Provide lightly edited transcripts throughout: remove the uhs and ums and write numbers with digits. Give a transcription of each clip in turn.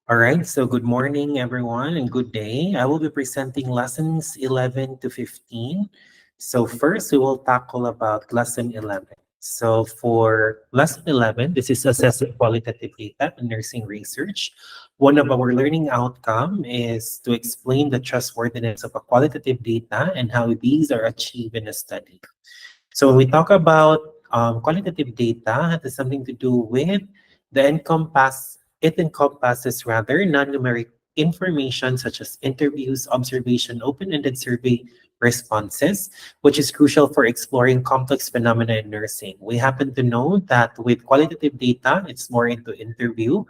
All right, so good morning, everyone, and good day. I will be presenting lessons 11 to 15. So first, we will tackle about lesson 11. So for lesson 11, this is assessing qualitative data in nursing research. One of our learning outcome is to explain the trustworthiness of a qualitative data and how these are achieved in a study. So when we talk about qualitative data, it has something to do with it encompasses rather non-numeric information such as interviews, observation, open-ended survey responses, which is crucial for exploring complex phenomena in nursing. We happen to know that with qualitative data, it's more into interview,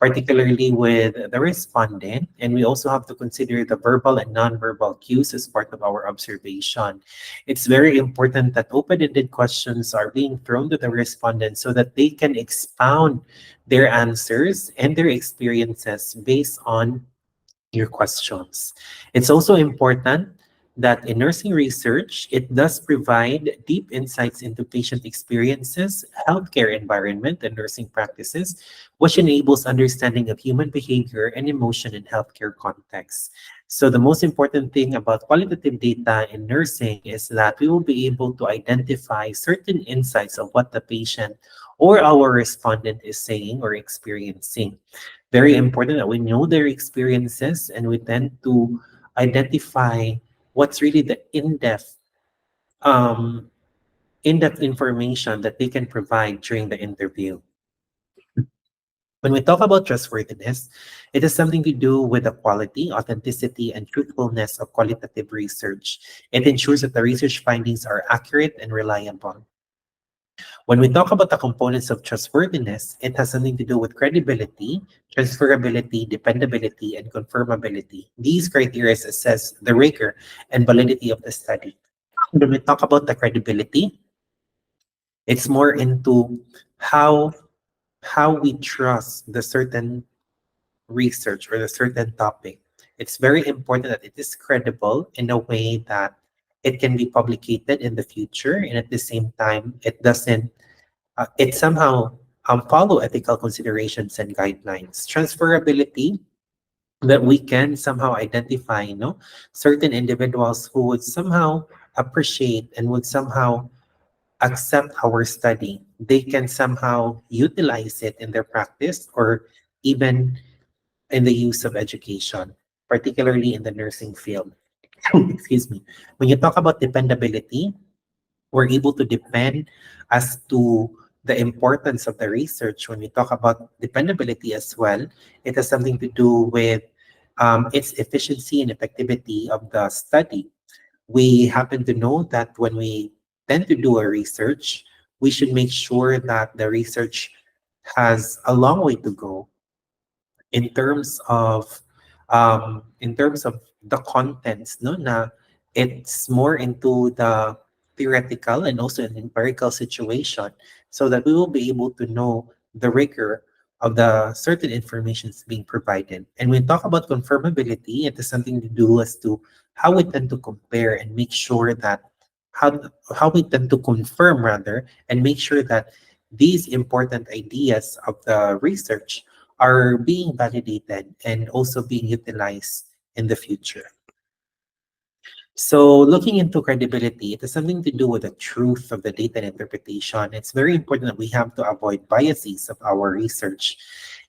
particularly with the respondent, and we also have to consider the verbal and non-verbal cues as part of our observation. It's very important that open-ended questions are being thrown to the respondents so that they can expound their answers and their experiences based on your questions. It's also important that in nursing research, it does provide deep insights into patient experiences, healthcare environment, and nursing practices, which enables understanding of human behavior and emotion in healthcare contexts. So the most important thing about qualitative data in nursing is that we will be able to identify certain insights of what the patient or our respondent is saying or experiencing. Very important that we know their experiences and we tend to identify what's really the um, in-depth information that they can provide during the interview. When we talk about trustworthiness, it has something to do with the quality, authenticity, and truthfulness of qualitative research. It ensures that the research findings are accurate and reliable. When we talk about the components of trustworthiness, it has something to do with credibility, transferability, dependability, and confirmability. These criteria assess the rigor and validity of the study. When we talk about the credibility, it's more into how we trust the certain research or the certain topic. It's very important that it is credible in a way that it can be publicated in the future, and at the same time, it somehow follow ethical considerations and guidelines. Transferability, that we can somehow identify, certain individuals who would somehow appreciate and would somehow accept our study. They can somehow utilize it in their practice or even in the use of education, particularly in the nursing field. Excuse me. When you talk about dependability, we're able to depend as to the importance of the research. When we talk about dependability as well, it has something to do with its efficiency and effectivity of the study. We happen to know that when we tend to do a research, we should make sure that the research has a long way to go in terms of the contents, no, na it's more into the theoretical and also an empirical situation, so that we will be able to know the rigor of the certain informations being provided. And when we talk about confirmability, it has something to do as to how we tend to compare and make sure that how how we tend to confirm rather and make sure that these important ideas of the research are being validated and also being utilized in the future. So looking into credibility, it has something to do with the truth of the data and interpretation. It's very important that we have to avoid biases of our research.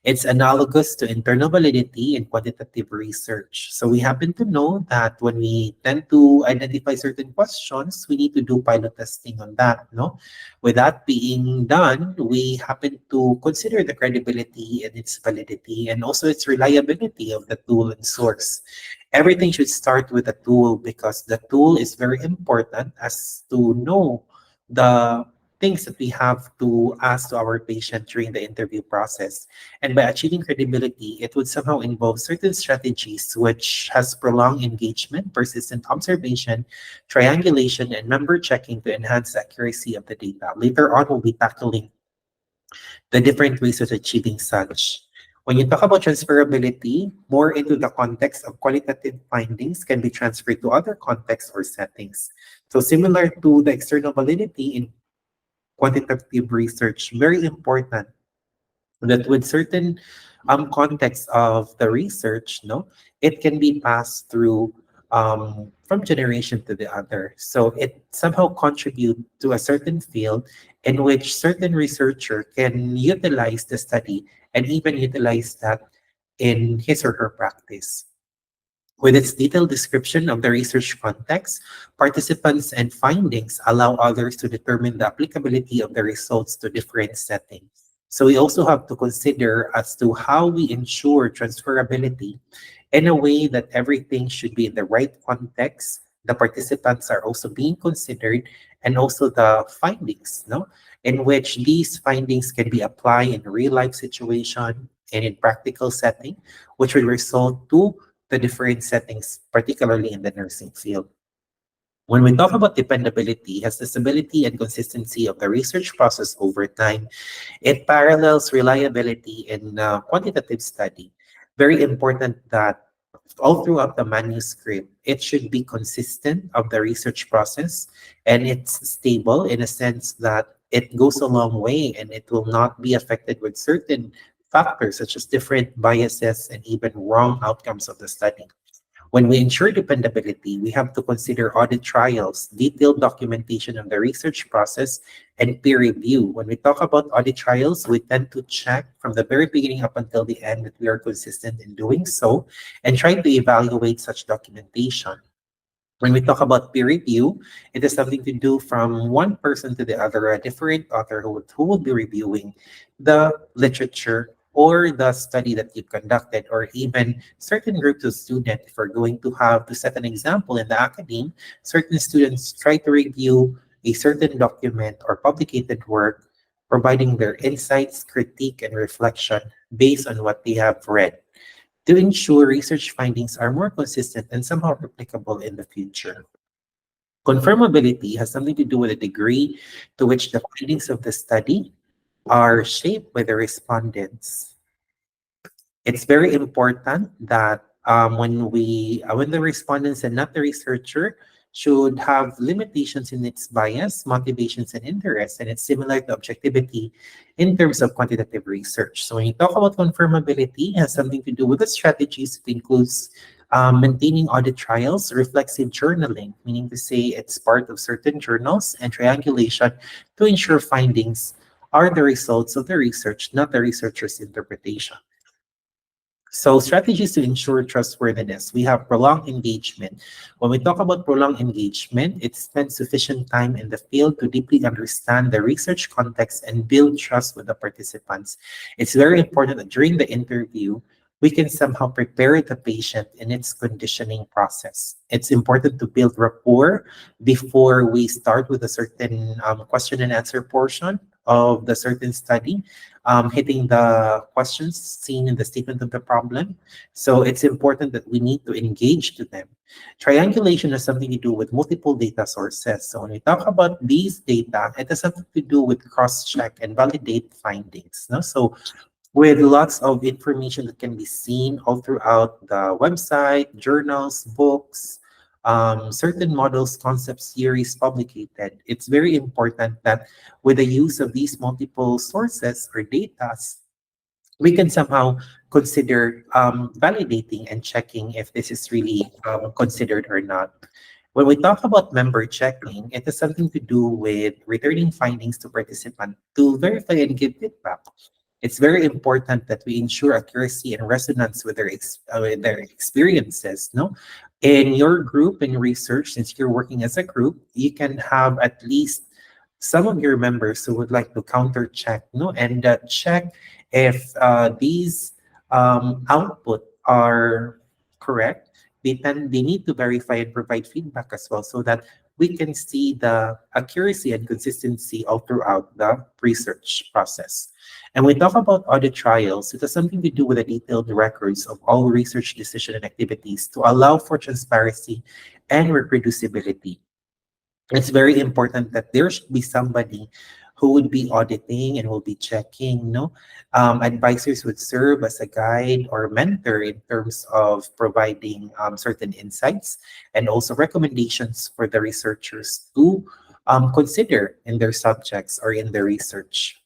It's analogous to internal validity and quantitative research. So we happen to know that when we tend to identify certain questions, we need to do pilot testing on that. No, with that being done, we happen to consider the credibility and its validity and also its reliability of the tool and source. Everything should start with a tool because the tool is very important as to know the things that we have to ask to our patient during the interview process. And by achieving credibility, it would somehow involve certain strategies which has prolonged engagement, persistent observation, triangulation, and member checking to enhance the accuracy of the data. Later on, we'll be tackling the different ways of achieving such. When you talk about transferability, more into the context of qualitative findings can be transferred to other contexts or settings. So similar to the external validity in quantitative research, very important that with certain context of the research, no, it can be passed through from generation to the other. So it somehow contribute to a certain field in which certain researcher can utilize the study and even utilize that in his or her practice. With its detailed description of the research context, participants and findings allow others to determine the applicability of the results to different settings. So we also have to consider as to how we ensure transferability in a way that everything should be in the right context. The participants are also being considered, and also the findings, no, in which these findings can be applied in real life situation and in practical setting, which will result to the different settings, particularly in the nursing field. When we talk about dependability, has the stability and consistency of the research process over time. It parallels reliability in quantitative study. Very important that all throughout the manuscript, it should be consistent of the research process, and it's stable in a sense that it goes a long way and it will not be affected with certain factors such as different biases and even wrong outcomes of the study. When we ensure dependability, we have to consider audit trials, detailed documentation of the research process, and peer review. When we talk about audit trials, we tend to check from the very beginning up until the end that we are consistent in doing so and try to evaluate such documentation. When we talk about peer review, it is something to do from one person to the other, a different author who will be reviewing the literature or the study that you've conducted, or even certain groups of students. If we're going to have to set an example in the academe, certain students try to review a certain document or publicated work, providing their insights, critique, and reflection based on what they have read to ensure research findings are more consistent and somehow replicable in the future. Confirmability has something to do with the degree to which the findings of the study are shaped by the respondents. It's very important that when the respondents and not the researcher should have limitations in its bias, motivations, and interests, and it's similar to objectivity in terms of quantitative research. So when you talk about confirmability, it has something to do with the strategies. It includes maintaining audit trials, reflexive journaling, meaning to say it's part of certain journals, and triangulation to ensure findings are the results of the research, not the researcher's interpretation. So strategies to ensure trustworthiness. We have prolonged engagement. When we talk about prolonged engagement, it spends sufficient time in the field to deeply understand the research context and build trust with the participants. It's very important that during the interview, we can somehow prepare the patient in its conditioning process. It's important to build rapport before we start with a certain question and answer portion of the certain study, hitting the questions seen in the statement of the problem. So it's important that we need to engage to them. Triangulation has something to do with multiple data sources. So when we talk about these data, it has something to do with cross-check and validate findings. No? So with lots of information that can be seen all throughout the website, journals, books, certain models, concepts, theories publicated. It's very important that with the use of these multiple sources or data, we can somehow consider validating and checking if this is really considered or not. When we talk about member checking, it has something to do with returning findings to participants to verify and give feedback. It's very important that we ensure accuracy and resonance with with their experiences. No, in your group in research, since you're working as a group, you can have at least some of your members who would like to counter check, no, and check if these output are correct. They need to verify and provide feedback as well, so that we can see the accuracy and consistency all throughout the research process. And we talk about audit trials, it has something to do with the detailed records of all research decision and activities to allow for transparency and reproducibility. It's very important that there should be somebody who would be auditing and will be checking. No, advisors would serve as a guide or mentor in terms of providing certain insights and also recommendations for the researchers to consider in their subjects or in their research.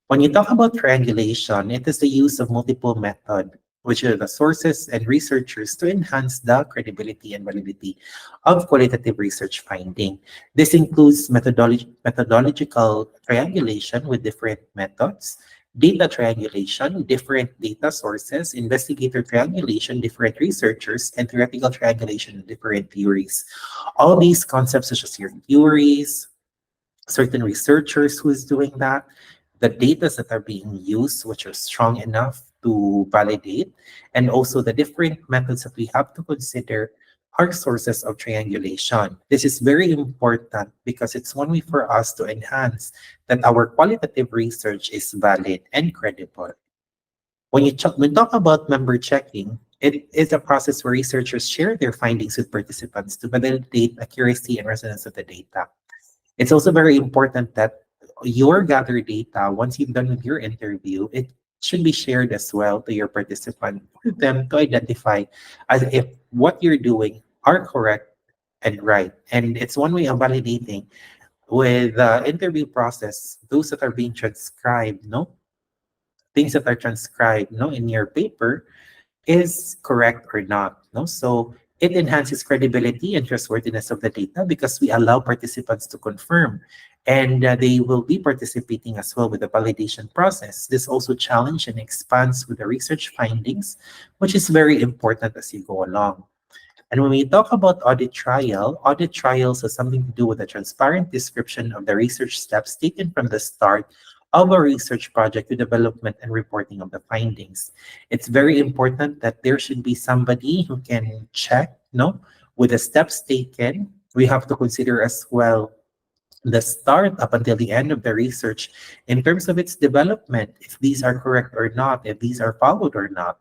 When you talk about triangulation, it is the use of multiple methods, which are the sources and researchers to enhance the credibility and validity of qualitative research finding. This includes methodological triangulation with different methods, data triangulation, different data sources, investigator triangulation, different researchers, and theoretical triangulation, different theories. All these concepts, such as your theories, certain researchers who is doing that, the data that are being used, which are strong enough to validate, and also the different methods that we have to consider are sources of triangulation. This is very important because it's one way for us to enhance that our qualitative research is valid and credible. When talk about member checking, it is a process where researchers share their findings with participants to validate accuracy and resonance of the data. It's also very important that your gathered data, once you've done with your interview, it should be shared as well to your participant for them to identify as if what you're doing are correct and right. And it's one way of validating with the interview process, those that are being transcribed, no? Things that are transcribed, no, in your paper is correct or not. No, so it enhances credibility and trustworthiness of the data because we allow participants to confirm, and they will be participating as well with the validation process. This also challenge and expands with the research findings, which is very important as you go along. And when we talk about audit trials has something to do with a transparent description of the research steps taken from the start of a research project to development and reporting of the findings. It's very important that there should be somebody who can check, no, with the steps taken. We have to consider as well the start up until the end of the research in terms of its development, if these are correct or not, if these are followed or not.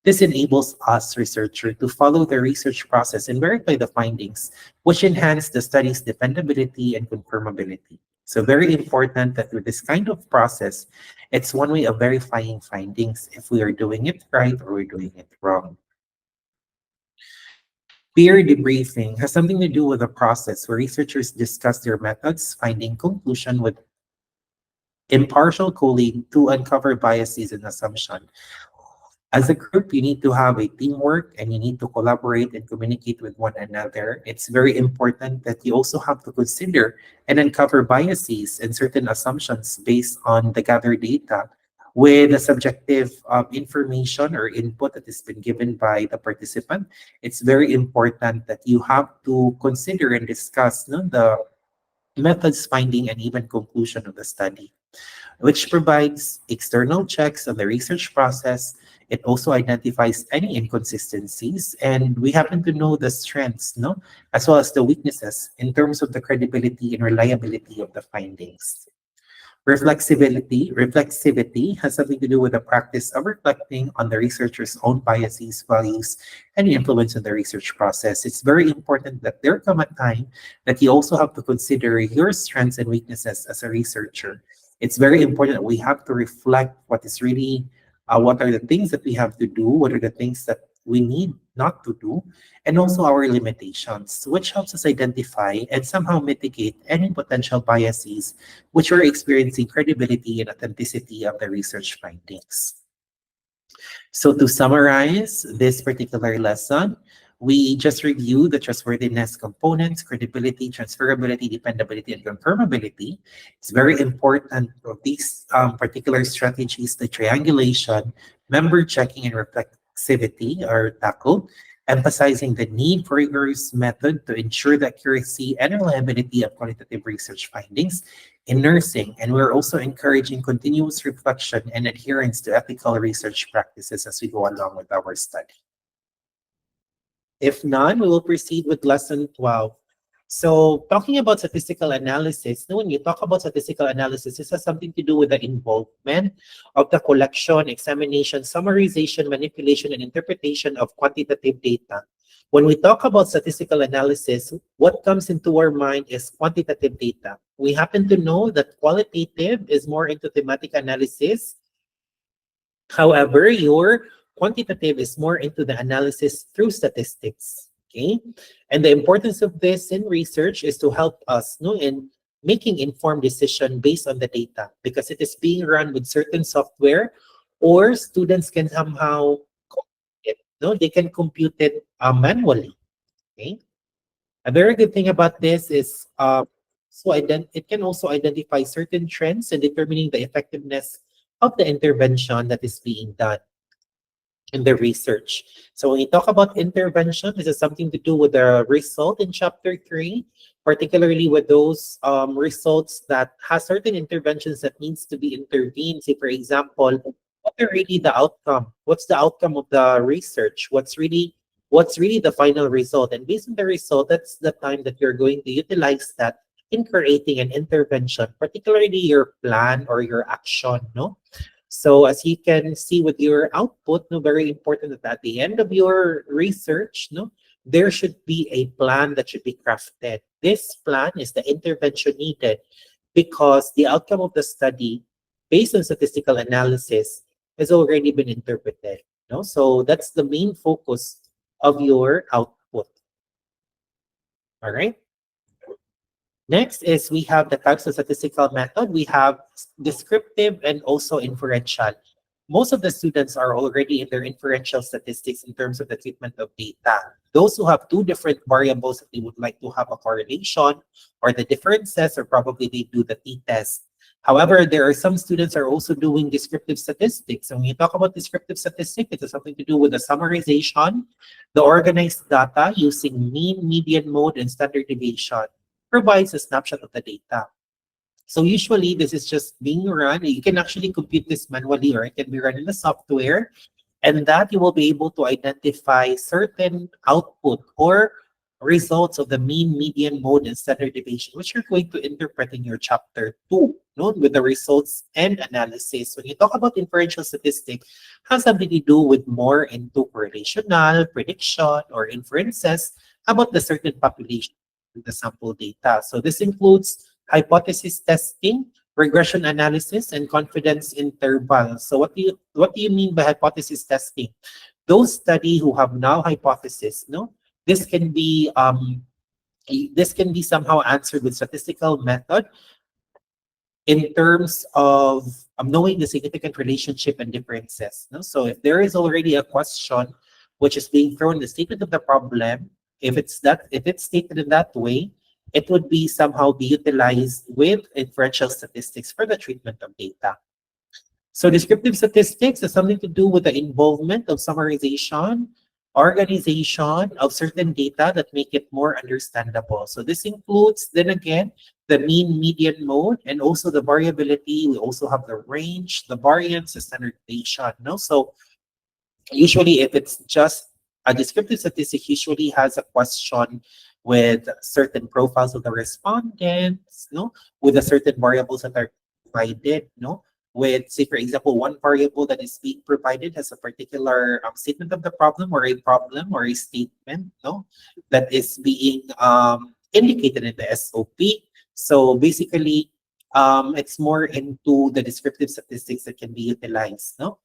This enables us researcher to follow the research process and verify the findings, which enhance the study's dependability and confirmability. So very important that with this kind of process, it's one way of verifying findings if we are doing it right or we're doing it wrong. Peer debriefing has something to do with a process where researchers discuss their methods, finding conclusion with impartial colleague to uncover biases and assumptions. As a group, you need to have a teamwork and you need to collaborate and communicate with one another. It's very important that you also have to consider and uncover biases and certain assumptions based on the gathered data with the subjective information or input that has been given by the participant. It's very important that you have to consider and discuss, no, the methods, finding, and even conclusion of the study, which provides external checks on the research process. It also identifies any inconsistencies, and we happen to know the strengths, no, as well as the weaknesses in terms of the credibility and reliability of the findings. Reflexivity has something to do with the practice of reflecting on the researcher's own biases, values, and influence in the research process. It's very important that there come a time that you also have to consider your strengths and weaknesses as a researcher. It's very important that we have to reflect what is really, what are the things that we have to do, what are the things that we need not to do, and also our limitations, which helps us identify and somehow mitigate any potential biases which are experiencing credibility and authenticity of the research findings. So to summarize this particular lesson, we just reviewed the trustworthiness components, credibility, transferability, dependability, and confirmability. It's very important of these particular strategies, the triangulation, member checking, and reflexivity are tackled, emphasizing the need for rigorous method to ensure the accuracy and reliability of qualitative research findings in nursing. And we're also encouraging continuous reflection and adherence to ethical research practices as we go along with our study. If none, we will proceed with lesson 12. So talking about statistical analysis, now when you talk about statistical analysis, this has something to do with the involvement of the collection, examination, summarization, manipulation, and interpretation of quantitative data. When we talk about statistical analysis, what comes into our mind is quantitative data. We happen to know that qualitative is more into thematic analysis. However, your quantitative is more into the analysis through statistics. Okay, and the importance of this in research is to help us, no, in making informed decision based on the data because it is being run with certain software, or students can somehow compute it. No, they can compute it manually. Okay. A very good thing about this is it can also identify certain trends in determining the effectiveness of the intervention that is being done in the research. So when you talk about intervention, this is something to do with the result in chapter 3, particularly with those results that has certain interventions that needs to be intervened. Say, for example, what are really the outcome? What's the outcome of the research? What's really the final result? And based on the result, that's the time that you're going to utilize that in creating an intervention, particularly your plan or your action, no? So as you can see with your output, no, very important that at the end of your research, no, there should be a plan that should be crafted. This plan is the intervention needed because the outcome of the study, based on statistical analysis, has already been interpreted. No? So that's the main focus of your output. All right. Next is we have the types of statistical method. We have descriptive and also inferential. Most of the students are already in their inferential statistics in terms of the treatment of data. Those who have two different variables that they would like to have a correlation or the differences, or probably they do the t-test. However, there are some students are also doing descriptive statistics. And when you talk about descriptive statistics, it has something to do with the summarization, the organized data using mean, median, mode, and standard deviation provides a snapshot of the data. So usually this is just being run. You can actually compute this manually, or it can be run in the software, and that you will be able to identify certain output or results of the mean, median, mode, and standard deviation, which you're going to interpret in your chapter 2, no, with the results and analysis. When you talk about inferential statistics, has something to do with more into correlational, prediction, or inferences about the certain population in the sample data. So this includes hypothesis testing, regression analysis, and confidence intervals. So what do you mean by hypothesis testing? Those study who have now hypothesis, no, this can be somehow answered with statistical method in terms of knowing the significant relationship and differences. No? So if there is already a question which is being thrown, the statement of the problem, if it's stated in that way, it would be somehow be utilized with inferential statistics for the treatment of data. So descriptive statistics has something to do with the involvement of summarization, organization of certain data that make it more understandable. So this includes, then again, the mean, median, mode, and also the variability. We also have the range, the variance, the standard deviation. No? So usually if it's just a descriptive statistic, usually has a question with certain profiles of the respondents, no, with a certain variables that are provided, no, with, say, for example, one variable that is being provided has a particular statement of the problem or a statement, no, that is being indicated in the SOP. So basically, it's more into the descriptive statistics that can be utilized, no.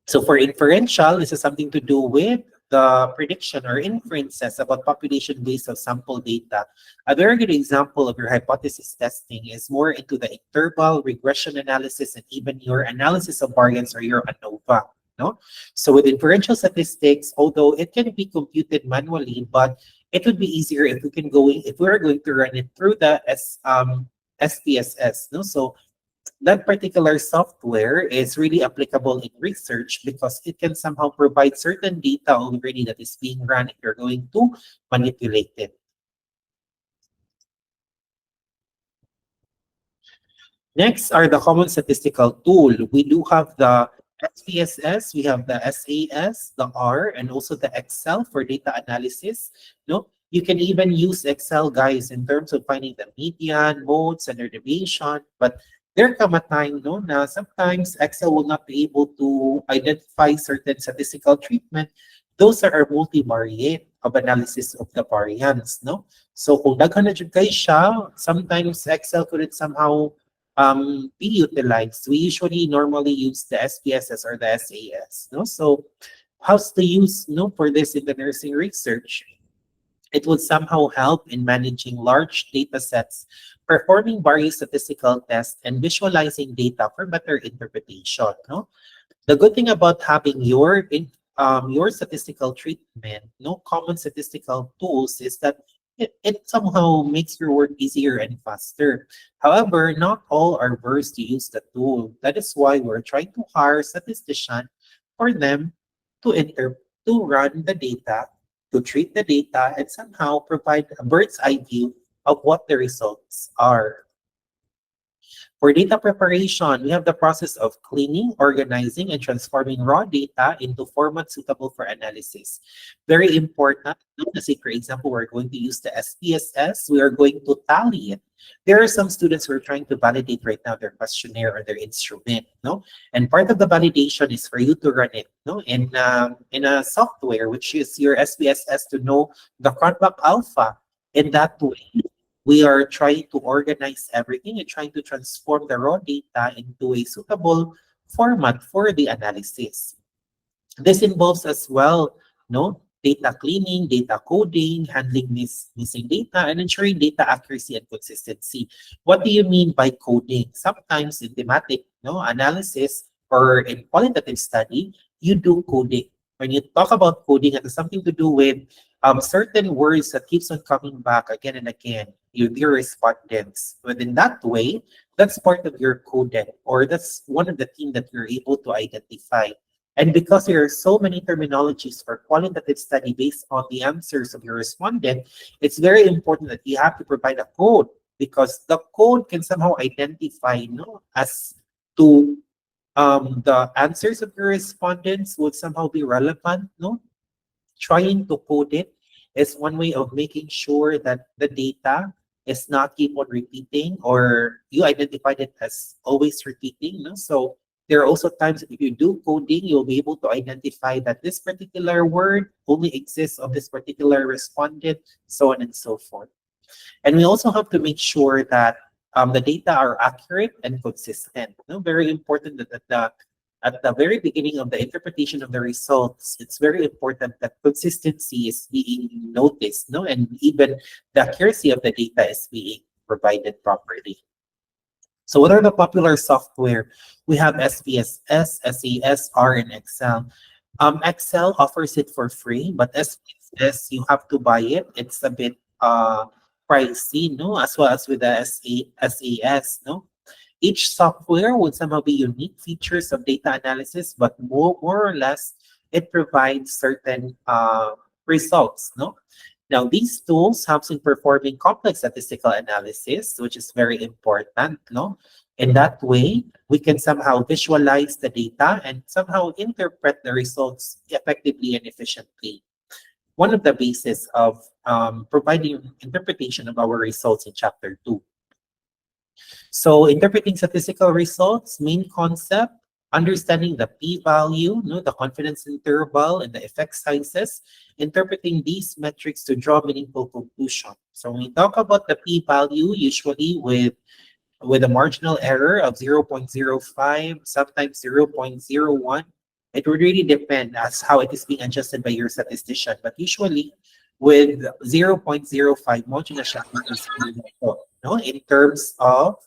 So for inferential, this is something to do with the prediction or inferences about population based on sample data. A very good example of your hypothesis testing is more into the interval, regression analysis, and even your analysis of variance or your ANOVA. No? So with inferential statistics, although it can be computed manually, but it would be easier if we are going to run it through the SPSS. No? So that particular software is really applicable in research because it can somehow provide certain data already that is being run if you're going to manipulate it. Next are the common statistical tool. We do have the SPSS, we have the SAS, the R, and also the Excel for data analysis. No, you can even use Excel, guys, in terms of finding the median, mode, standard deviation. But there come a time, no, na sometimes Excel will not be able to identify certain statistical treatment. Those are our multivariate of analysis of the variance, no? So kung daghan na jud kay siya, sometimes Excel could somehow be utilized. We usually normally use the SPSS or the SAS. No? So how's the use, no, for this in the nursing research? It would somehow help in managing large data sets, performing various statistical tests, and visualizing data for better interpretation. No? The good thing about having your statistical treatment, no common statistical tools, is that it somehow makes your work easier and faster. However, not all are versed to use the tool. That is why we're trying to hire statistician for them to enter to run the data, to treat the data, and somehow provide a bird's eye view of what the results are. For data preparation, we have the process of cleaning, organizing, and transforming raw data into formats suitable for analysis. Very important. Let's say, for example, we're going to use the SPSS. We are going to tally it. There are some students who are trying to validate right now their questionnaire or their instrument, no? And part of the validation is for you to run it, no, in a software, which is your SPSS, to know the cronbach alpha. In that way, we are trying to organize everything and trying to transform the raw data into a suitable format for the analysis. This involves as well, no, data cleaning, data coding, handling missing data, and ensuring data accuracy and consistency. What do you mean by coding? Sometimes in thematic, no, analysis or in qualitative study, you do coding. When you talk about coding, it has something to do with certain words that keeps on coming back again and again. Your respondents. Within that way, that's part of your coding, or that's one of the things that you're able to identify. And because there are so many terminologies for qualitative study based on the answers of your respondent, it's very important that you have to provide a code, because the code can somehow identify, as to the answers of your respondents would somehow be relevant, no? Trying to code it is one way of making sure that the data is not keep on repeating, or you identified it as always repeating. No? So there are also times that if you do coding, you'll be able to identify that this particular word only exists of this particular respondent, so on and so forth. And we also have to make sure that the data are accurate and consistent. No? Very important that at the very beginning of the interpretation of the results, it's very important that consistency is being noticed, no, and even the accuracy of the data is being provided properly. So what are the popular software? We have SPSS, SAS, R, and Excel. Excel offers it for free, but SPSS, you have to buy it. It's a bit pricey, no, as well as with the SAS, no. Each software would somehow be unique features of data analysis, but more or less, it provides certain results. No, now these tools helps in performing complex statistical analysis, which is very important. No, in that way, we can somehow visualize the data and somehow interpret the results effectively and efficiently. One of the bases of providing interpretation of our results in chapter 2. So interpreting statistical results, main concept, understanding the p-value, the confidence interval, and the effect sizes, interpreting these metrics to draw meaningful conclusion. So when we talk about the p-value, usually with a marginal error of 0.05, sometimes 0.01, it would really depend as how it is being adjusted by your statistician. But usually with 0.05, mo na siya, no, in terms of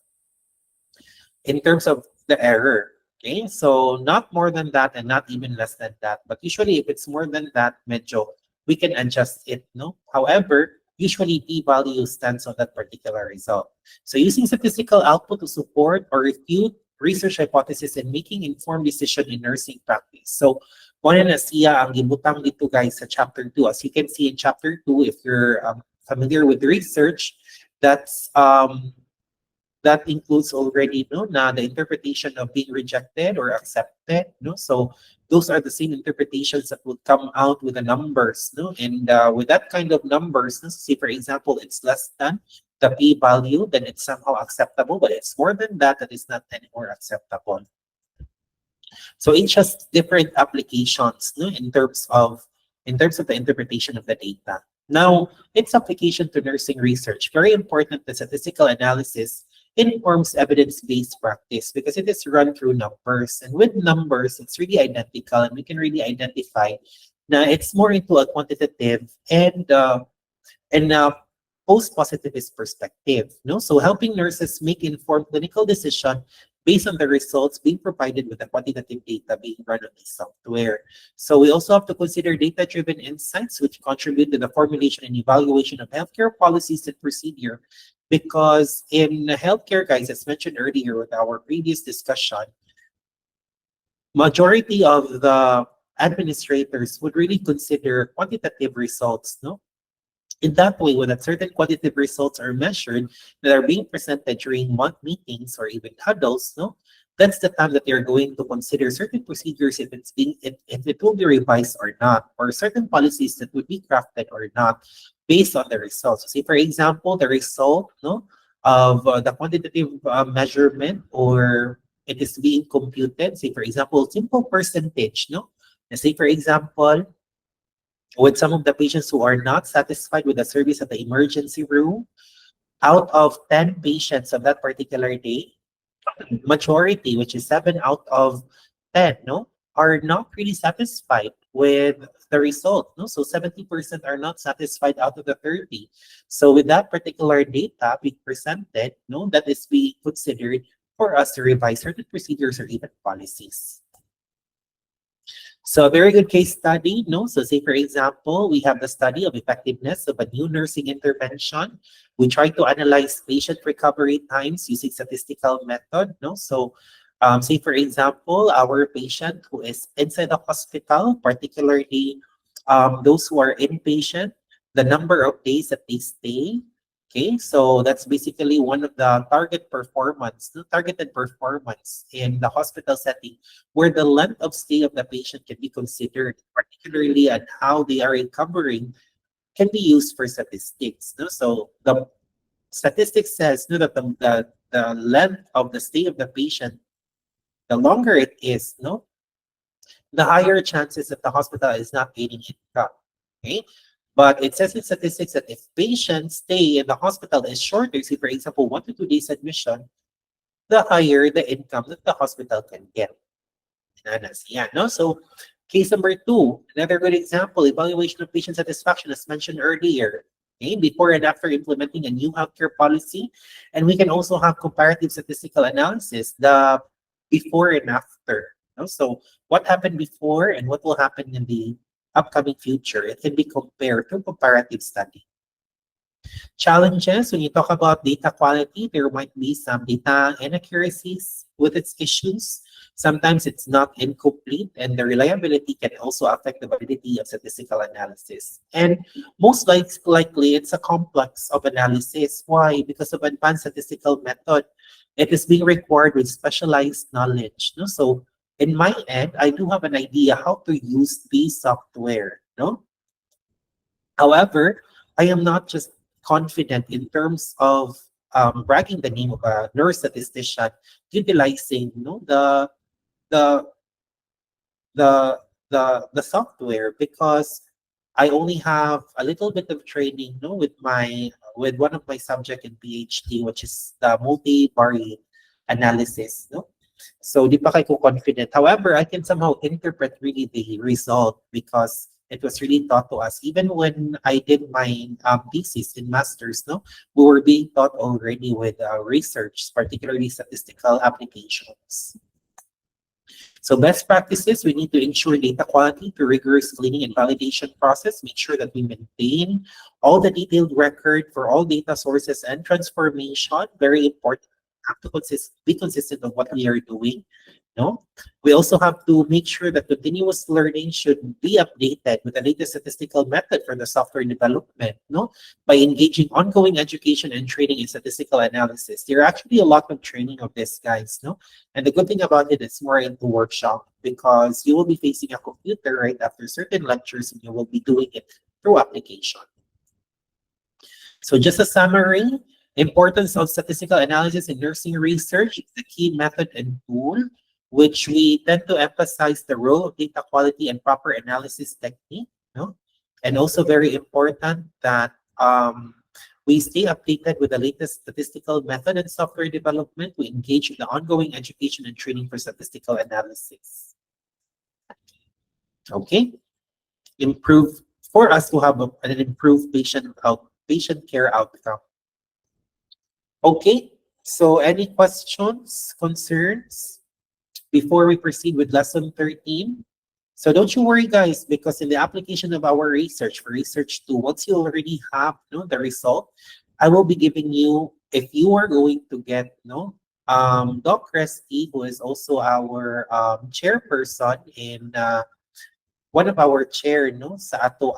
the error. Okay, so not more than that and not even less than that. But usually if it's more than that, medyo, we can adjust it, no? However, usually p-value stands on that particular result. So using statistical output to support or refute research hypothesis and making informed decision in nursing practice. So, one na siya ang gibutang dito guys sa chapter 2. As you can see in chapter 2, if you're familiar with research, that includes already the interpretation of being rejected or accepted. So those are the same interpretations that would come out with the numbers. And with that kind of numbers, say for example, it's less than the p-value, then it's somehow acceptable, but it's more than that, that is not anymore acceptable. So each has different applications in terms of the interpretation of the data. Now, its application to nursing research, very important that statistical analysis informs evidence-based practice because it is run through numbers. And with numbers, it's really identical and we can really identify na it's more into a quantitative and and post-positivist perspective. No, so helping nurses make informed clinical decision based on the results being provided with the quantitative data being run on the software. So we also have to consider data-driven insights, which contribute to the formulation and evaluation of healthcare policies and procedure. Because in healthcare, guys, as mentioned earlier with our previous discussion, majority of the administrators would really consider quantitative results, no? In that way, when certain quantitative results are measured that are being presented during month meetings or even huddles, no, that's the time that they're going to consider certain procedures if it will be revised or not, or certain policies that would be crafted or not based on the results. So say, for example, the result, no, of the quantitative measurement, or it is being computed. Say, for example, simple percentage, no. Let's say, for example, with some of the patients who are not satisfied with the service at the emergency room, out of 10 patients of that particular day, majority, which is 7 out of 10, no, are not really satisfied with the result. No, so 70% are not satisfied out of the 30. So with that particular data being presented, no, that is being considered for us to revise certain procedures or even policies. So a very good case study, no? So say, for example, we have the study of effectiveness of a new nursing intervention. We try to analyze patient recovery times using statistical method, no? So say, for example, our patient who is inside the hospital, particularly those who are inpatient, the number of days that they stay. Okay, so that's basically one of the targeted performance in the hospital setting, where the length of stay of the patient can be considered, particularly at how they are recovering, can be used for statistics. No? So the statistics says, no, that the length of the stay of the patient, the longer it is, no, the higher chances that the hospital is not gaining income. Okay. But it says in statistics that if patients stay in the hospital is shorter, say for example, 1 to 2 days admission, the higher the income that the hospital can get. Yeah, no? So case number 2, another good example, evaluation of patient satisfaction as mentioned earlier. Okay, before and after implementing a new healthcare policy. And we can also have comparative statistical analysis, the before and after. No? So what happened before and what will happen in the upcoming future, it can be compared to comparative study. Challenges, when you talk about data quality, there might be some data inaccuracies with its issues. Sometimes it's not incomplete, and the reliability can also affect the validity of statistical analysis. And most likely, it's a complex of analysis. Why? Because of advanced statistical method, it is being required with specialized knowledge. No? So in my end, I do have an idea how to use the software. No? However, I am not just confident in terms of bragging the name of a nurse statistician, utilizing the the the software, because I only have a little bit of training, with one of my subject in PhD, which is the multivariate analysis, no. So di pa kayo confident. However, I can somehow interpret really the result because it was really taught to us. Even when I did my thesis in masters, no, we were being taught already with research, particularly statistical applications. So best practices, we need to ensure data quality through rigorous cleaning and validation process. Make sure that we maintain all the detailed record for all data sources and transformation. Very important. Have to be consistent of what we are doing. No, we also have to make sure that continuous learning should be updated with the latest statistical method for the software development. No, by engaging ongoing education and training in statistical analysis. There are actually a lot of training of this, guys. No, and the good thing about it is more into workshop, because you will be facing a computer right after certain lectures, and you will be doing it through application. So just a summary. Importance of statistical analysis in nursing research is the key method and tool, which we tend to emphasize the role of data quality and proper analysis technique. No? And also very important that we stay updated with the latest statistical method and software development. We engage in the ongoing education and training for statistical analysis. Okay? For us to have an improved patient patient care outcome. Okay, so any questions, concerns before we proceed with lesson 13? So don't you worry, guys, because in the application of our research for research 2, once you already have the result, I will be giving you, if you are going to get Doc Resty, who is also our chairperson in one of our chair sa ato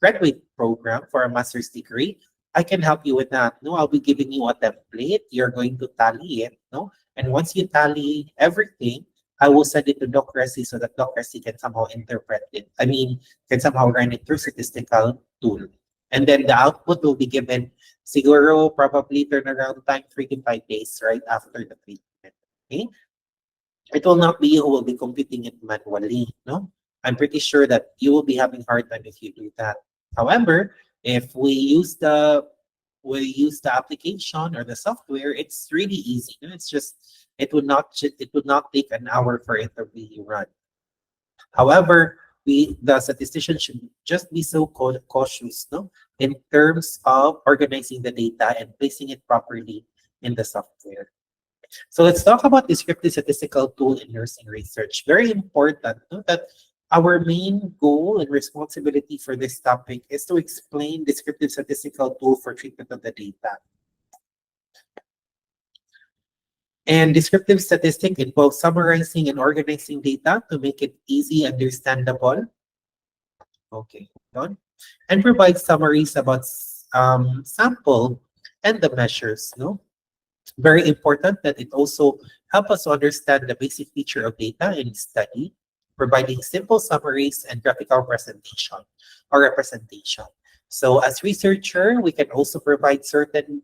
graduate program for a master's degree, I can help you with that. No, I'll be giving you a template. You're going to tally it. No, and once you tally everything, I will send it to Doc Resi so that Doc Resi can somehow interpret it. I mean, can somehow run it through statistical tool. And then the output will be given, siguro, probably turnaround time 3 to 5 days right after the treatment. Okay? It will not be you who will be computing it manually, no? I'm pretty sure that you will be having hard time if you do that. However, if we use the application or the software, it's really easy. No? It's just it would not take an hour for it to be run. However, the statistician should just be so cautious, no, in terms of organizing the data and placing it properly in the software. So let's talk about descriptive statistical tool in nursing research. Very important, no, that our main goal and responsibility for this topic is to explain descriptive statistical tool for treatment of the data. And descriptive statistic involves summarizing and organizing data to make it easy, understandable. Okay, done. And provide summaries about sample and the measures. No, very important that it also help us to understand the basic feature of data in study, providing simple summaries and graphical presentation or representation. So as researcher, we can also provide certain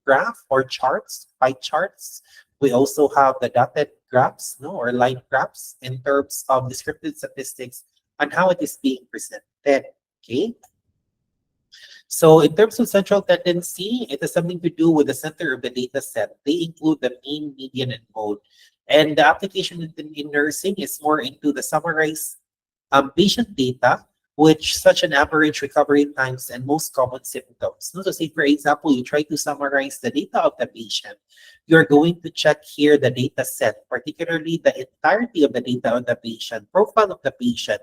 graph or charts, pie charts. We also have the dotted graphs, no, or line graphs in terms of descriptive statistics and how it is being presented. Okay. So in terms of central tendency, it has something to do with the center of the data set. They include the mean, median, and mode. And the application in nursing is more into the summarized patient data, which such an average recovery times and most common symptoms. So say, for example, you try to summarize the data of the patient. You're going to check here the data set, particularly the entirety of the data of the patient, profile of the patient,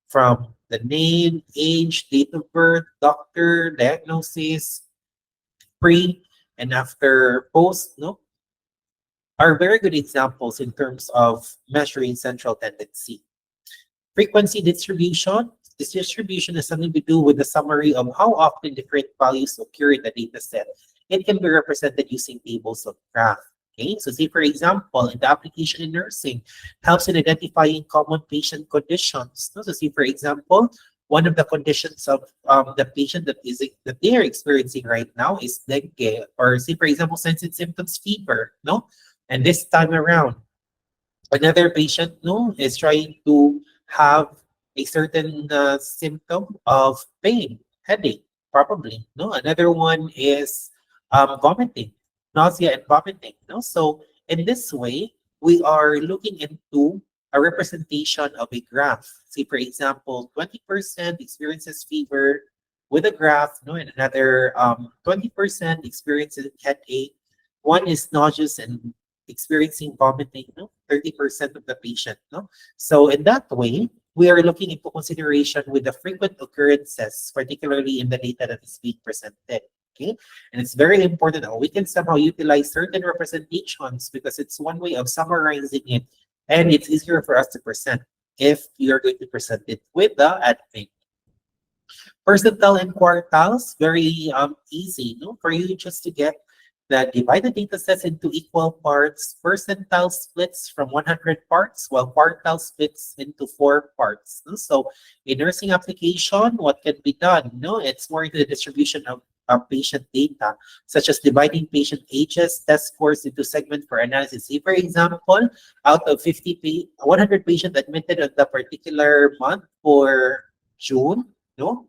from the name, age, date of birth, doctor, diagnosis, pre and after post, no, are very good examples in terms of measuring central tendency. Frequency distribution. This distribution has something to do with the summary of how often different values occur in the data set. It can be represented using tables of graph. Okay, so say for example, in the application in nursing, helps in identifying common patient conditions. So say for example, one of the conditions of the patient that they are experiencing right now is dengue, or say for example, signs and symptoms fever, no? And this time around, another patient, no, is trying to have a certain symptom of pain, headache, probably. No, another one is vomiting, nausea and vomiting. No, so in this way, we are looking into a representation of a graph. See, for example, 20% experiences fever with a graph, no, and another 20% experiences headache. One is nauseous and experiencing vomiting, no, 30% of the patient, no. So in that way, we are looking into consideration with the frequent occurrences, particularly in the data that is being presented. Okay, and it's very important that we can somehow utilize certain representations because it's one way of summarizing it, and it's easier for us to present if you're going to present it with the admin. Percentile and quartiles, very easy, no, for you just to get that divide the data sets into equal parts. Percentile splits from 100 parts, while quartile splits into 4 parts. No? So in nursing application, what can be done? No, it's more into the distribution of patient data, such as dividing patient ages, test scores into segments for analysis. Say, for example, out of 100 patients admitted on the particular month for June, no,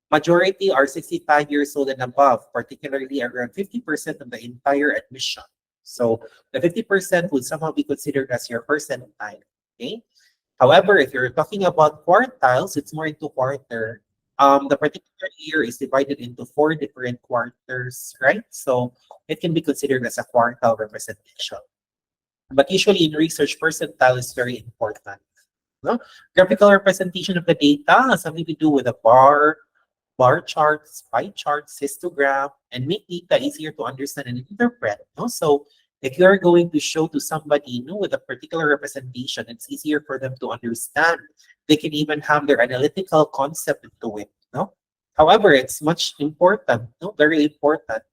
majority are 65 years old and above, particularly around 50% of the entire admission. So the 50% would somehow be considered as your percentile. Okay. However, if you're talking about quartiles, it's more into quarter. The particular year is divided into four different quarters, right? So it can be considered as a quartile representation. But usually in research, percentile is very important. No? Graphical representation of the data has something to do with a bar charts, pie charts, histogram, and make data easier to understand and interpret. No? So if you're going to show to somebody with a particular representation, it's easier for them to understand. They can even have their analytical concept into it. No? However, it's much important, very important,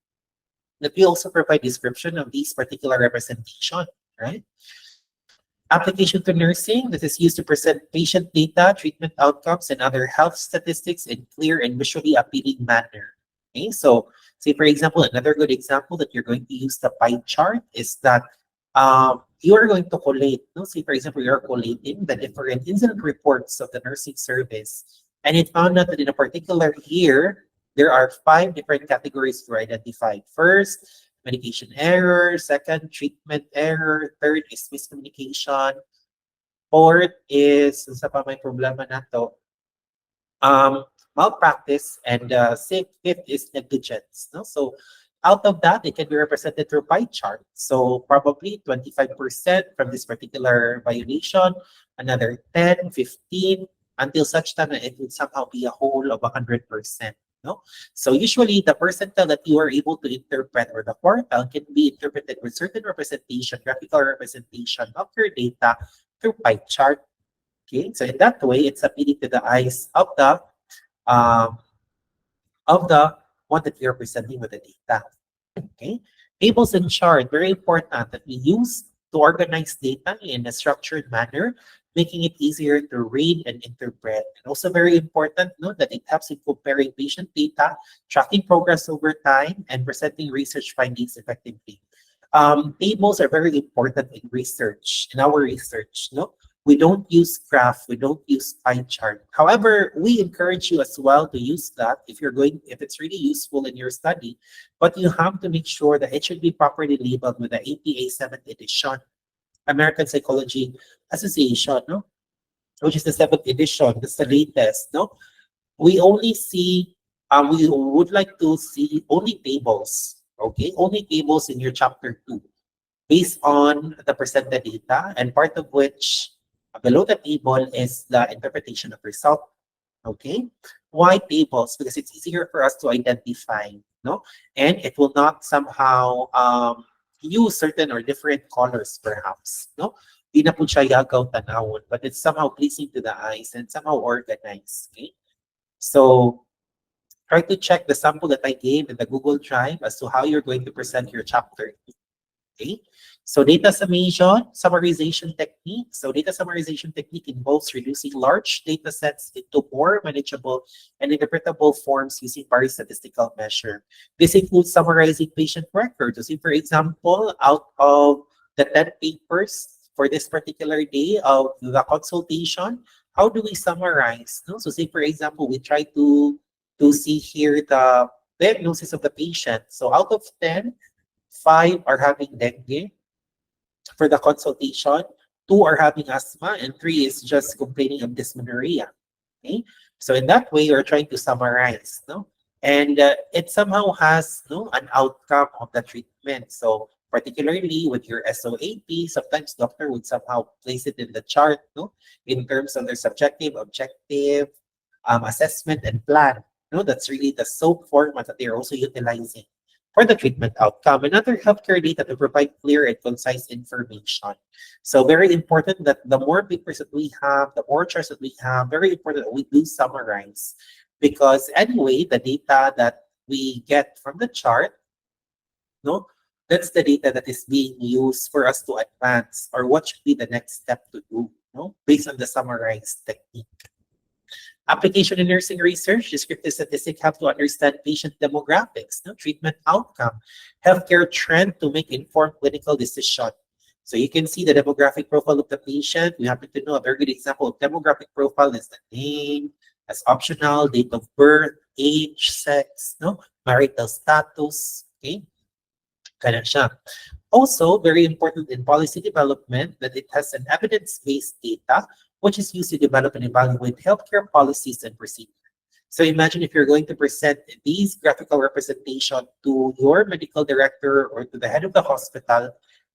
that we also provide description of these particular representation, right? Application to nursing, this is used to present patient data, treatment outcomes, and other health statistics in clear and visually appealing manner. Okay, so say for example, another good example that you're going to use the pie chart is that you are going to collate, say for example, you're collating the different incident reports of the nursing service, and it found out that in a particular year, there are 5 different categories to identify. First, medication error. Second, treatment error. Third is miscommunication. Fourth is, sa pa may problema na to, malpractice. And fifth is negligence. No? So out of that, it can be represented through pie chart. So probably 25% from this particular violation, another 10, 15, until such time that it will somehow be a whole of 100%. No? So usually the percentile that you are able to interpret or the quartile can be interpreted with certain representation, graphical representation of your data through pie chart. Okay, so in that way, it's appealing to the eyes um, of the one that you're presenting with the data. Okay, tables and chart, very important that we use to organize data in a structured manner, making it easier to read and interpret. And also very important, that it helps in comparing patient data, tracking progress over time, and presenting research findings effectively. Tables are very important in research, in our research. We don't use graph, we don't use pie chart. However, we encourage you as well to use that if it's really useful in your study, but you have to make sure that it should be properly labeled with the APA 7th edition, American Psychology Association, which is the 7th edition. That's the latest. We only see, we would like to see only tables, okay? Only tables in your chapter 2, based on the presented data, and part of which below the table is the interpretation of result. Okay, why tables? Because it's easier for us to identify, and it will not somehow use certain or different colors, perhaps, Di na po siya yagaw tanawon, but it's somehow pleasing to the eyes and somehow organized. Okay, so try to check the sample that I gave in the Google Drive as to how you're going to present your chapter. Okay, so data summation, summarization technique. So data summarization technique involves reducing large data sets into more manageable and interpretable forms using various statistical measure. This includes summarizing patient records. So say, for example, out of the 10 papers for this particular day of the consultation, how do we summarize? So say, for example, we try to see here the diagnosis of the patient. So out of 10, 5 are having dengue for the consultation, 2 are having asthma, and 3 is just complaining of dysmenorrhea. Okay, so in that way, you're trying to summarize, and it somehow has an outcome of the treatment. So particularly with your SOAP, sometimes doctor would somehow place it in the chart, in terms of their subjective, objective, assessment, and plan. That's really the SOAP format that they're also utilizing for the treatment outcome, and other healthcare data to provide clear and concise information. So very important that the more papers that we have, the more charts that we have, very important that we do summarize. Because anyway, the data that we get from the chart, that's the data that is being used for us to advance, or what should be the next step to do, based on the summarized technique. Application in nursing research, descriptive statistics have to understand patient demographics, treatment outcome, healthcare trend to make informed clinical decision. So you can see the demographic profile of the patient. We happen to know a very good example of demographic profile is the name, as optional, date of birth, age, sex, marital status, okay? Kaya siya. Also, very important in policy development that it has an evidence-based data which is used to develop and evaluate healthcare policies and procedures. So imagine if you're going to present these graphical representation to your medical director or to the head of the hospital,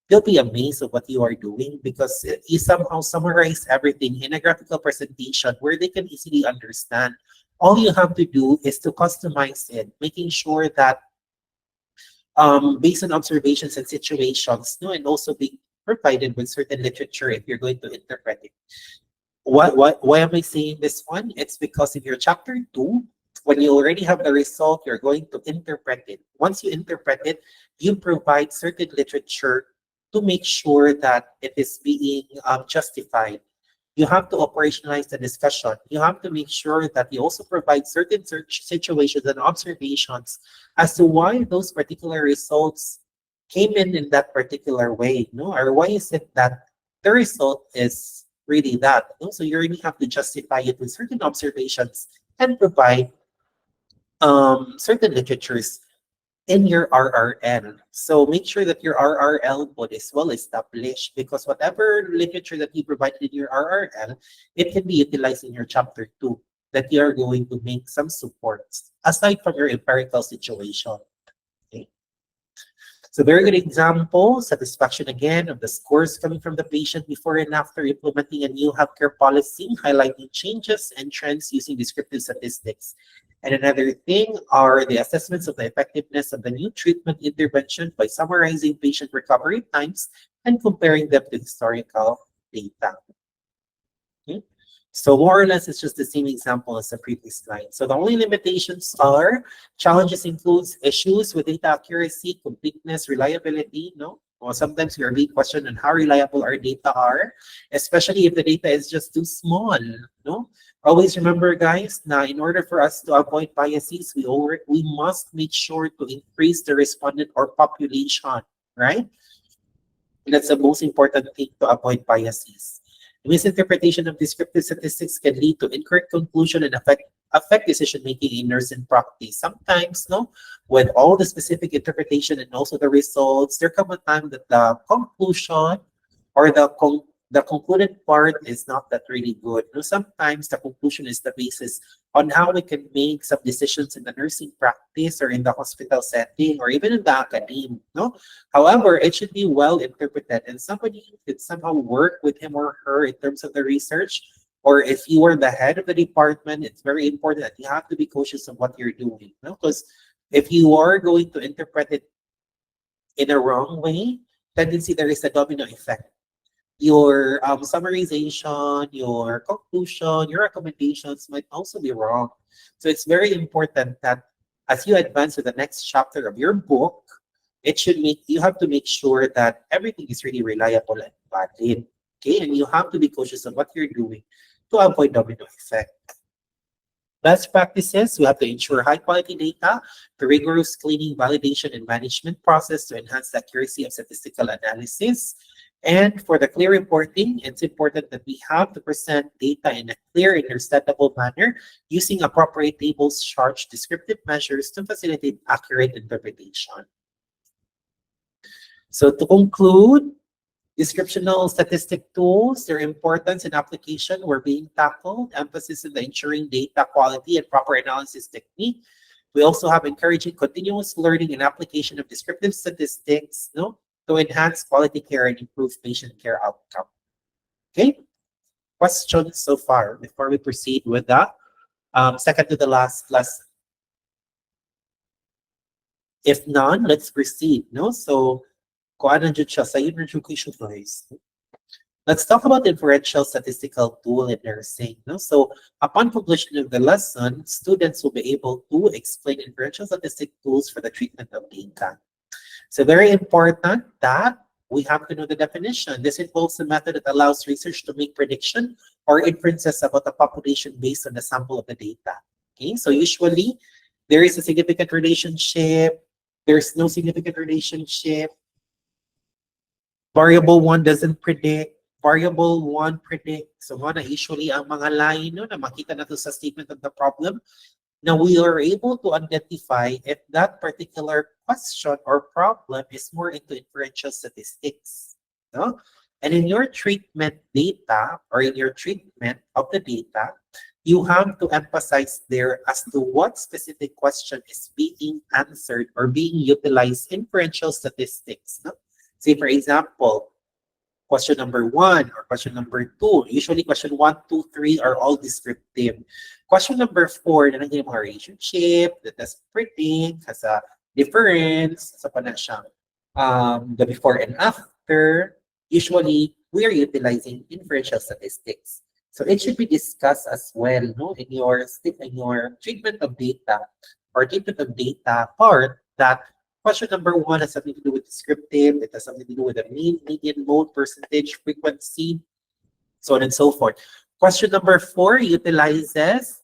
they'll be amazed of what you are doing because you somehow summarize everything in a graphical presentation where they can easily understand. All you have to do is to customize it, making sure that based on observations and situations, no, and also be provided with certain literature if you're going to interpret it. Why am I saying this one? It's because in your chapter 2, when you already have the result, you're going to interpret it. Once you interpret it, you provide certain literature to make sure that it is being justified. You have to operationalize the discussion. You have to make sure that you also provide certain search situations and observations as to why those particular results came in that particular way, no? Or why is it that the result is really that? No? So you really have to justify it with certain observations and provide certain literatures in your RRL. So make sure that your RRL code is well established because whatever literature that you provided in your RRL, it can be utilized in your chapter 2 that you are going to make some supports aside from your empirical situation. Okay. So very good example, satisfaction again of the scores coming from the patient before and after implementing a new healthcare policy, highlighting changes and trends using descriptive statistics. And another thing are the assessments of the effectiveness of the new treatment intervention by summarizing patient recovery times and comparing them to historical data. Okay. So more or less, it's just the same example as the previous slide. So the only limitations are challenges includes issues with data accuracy, completeness, reliability. No, well, sometimes we are being questioned on how reliable our data are, especially if the data is just too small. No, always remember, guys, now in order for us to avoid biases, we must make sure to increase the respondent or population, right? That's the most important thing to avoid biases. Misinterpretation of descriptive statistics can lead to incorrect conclusion and affect decision making in nursing practice. Sometimes, no, with all the specific interpretation and also the results, there come a time that the conclusion or the concluded part is not that really good. No, sometimes the conclusion is the basis on how we can make some decisions in the nursing practice or in the hospital setting or even in the academe. No, however, it should be well interpreted and somebody could somehow work with him or her in terms of the research. Or if you are the head of the department, it's very important that you have to be cautious of what you're doing. No, because if you are going to interpret it in a wrong way, tendency there is a domino effect. Your summarization, your conclusion, your recommendations might also be wrong. So it's very important that as you advance to the next chapter of your book, it should make you have to make sure that everything is really reliable and valid. Okay, and you have to be cautious of what you're doing to avoid domino effect. Best practices, we have to ensure high quality data, the rigorous cleaning, validation, and management process to enhance the accuracy of statistical analysis. And for the clear reporting, it's important that we have to present data in a clear and understandable manner using appropriate tables, charts, descriptive measures to facilitate accurate interpretation. So to conclude, descriptional statistic tools, their importance and application were being tackled, emphasis in the ensuring data quality and proper analysis technique. We also have encouraging continuous learning and application of descriptive statistics, no, to enhance quality care and improve patient care outcome. Okay, questions so far before we proceed with the second to the last lesson? If none, let's proceed. No, so kung ano dyan siya, sa yun na education guys. Let's talk about the inferential statistical tool in nursing. No? So upon completion of the lesson, students will be able to explain inferential statistic tools for the treatment of data. So very important that we have to know the definition. This involves a method that allows research to make prediction or inferences about the population based on the sample of the data. Okay, so usually there is a significant relationship, there's no significant relationship, variable 1 doesn't predict, variable 1 predict. So mga na usually ang mga line no, na makita na to sa statement of the problem. Now we are able to identify if that particular question or problem is more into inferential statistics. No? And in your treatment data or in your treatment of the data, you have to emphasize there as to what specific question is being answered or being utilized in inferential statistics. No? Say, for example, question number one or question number two. Usually question one, two, three are all descriptive. Question number four, na nandiyan yung mga relationship, that does predict, has a difference, sa pa na siya. The before and after. Usually, we are utilizing inferential statistics. So it should be discussed as well, no, in your treatment of data or treatment of data part that question number one has something to do with descriptive. It has something to do with the mean, median, mode, percentage, frequency, so on and so forth. Question number four utilizes,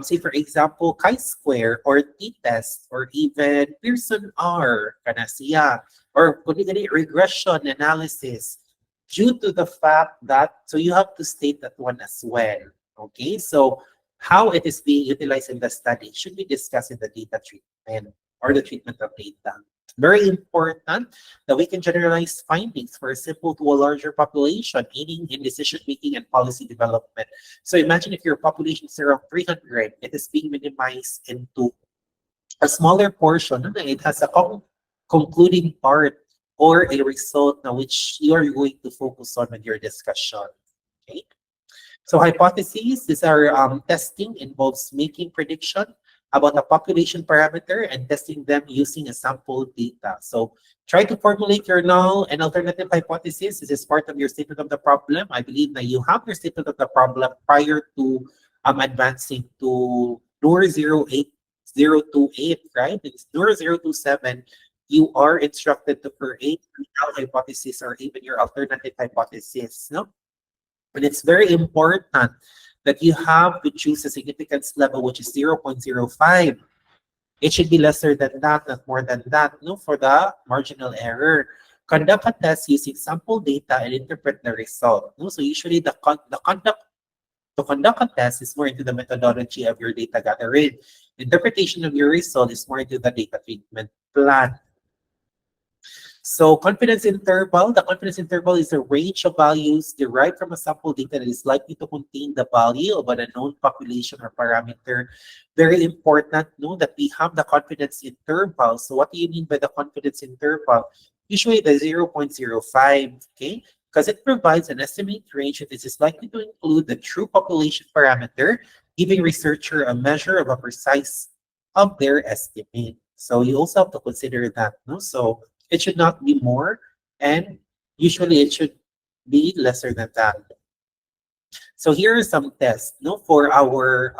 say for example, chi-square or t-test or even Pearson R, kana siya, or regression analysis due to the fact that, so you have to state that one as well. Okay, so how it is being utilized in the study should be discussed in the data treatment or the treatment of data. Very important that we can generalize findings for a simple to a larger population, aiding in decision making and policy development. So imagine if your population is around 300, it is being minimized into a smaller portion. It has a concluding part or a result na which you are going to focus on with your discussion. Okay. So hypotheses, these are testing involves making prediction about a population parameter and testing them using a sample data. So try to formulate your null and alternative hypothesis. This is part of your statement of the problem. I believe that you have your statement of the problem prior to advancing to NOR 08028, right? It's NOR 027. You are instructed to create your null hypothesis or even your alternative hypothesis. No? And it's very important that you have to choose a significance level which is 0.05. It should be lesser than that, not more than that, no, for the marginal error. Conduct a test using sample data and interpret the result. No? So usually to conduct a test is more into the methodology of your data gathering. Interpretation of your result is more into the data treatment plan. So confidence interval, the confidence interval is a range of values derived from a sample data that is likely to contain the value of an unknown population or parameter. Very important, no, that we have the confidence interval. So what do you mean by the confidence interval? Usually the 0.05, okay? Because it provides an estimate range that is likely to include the true population parameter, giving researcher a measure of a precise of their estimate. So you also have to consider that, no? So it should not be more, and usually it should be lesser than that. So here are some tests, no, for our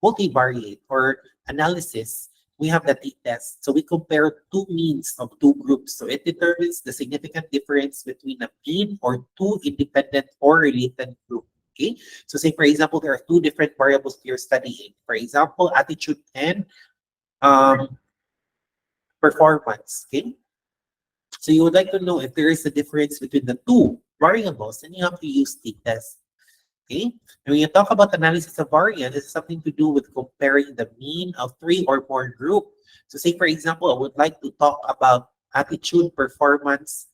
multivariate or analysis. We have the t-test. So we compare two means of two groups. So it determines the significant difference between a mean or two independent or related group. Okay. So say for example, there are two different variables you're studying. For example, attitude and performance. Okay. So you would like to know if there is a difference between the two variables, then you have to use t-test. Okay? And when you talk about analysis of variance, it's something to do with comparing the mean of three or more groups. So say, for example, I would like to talk about attitude, performance,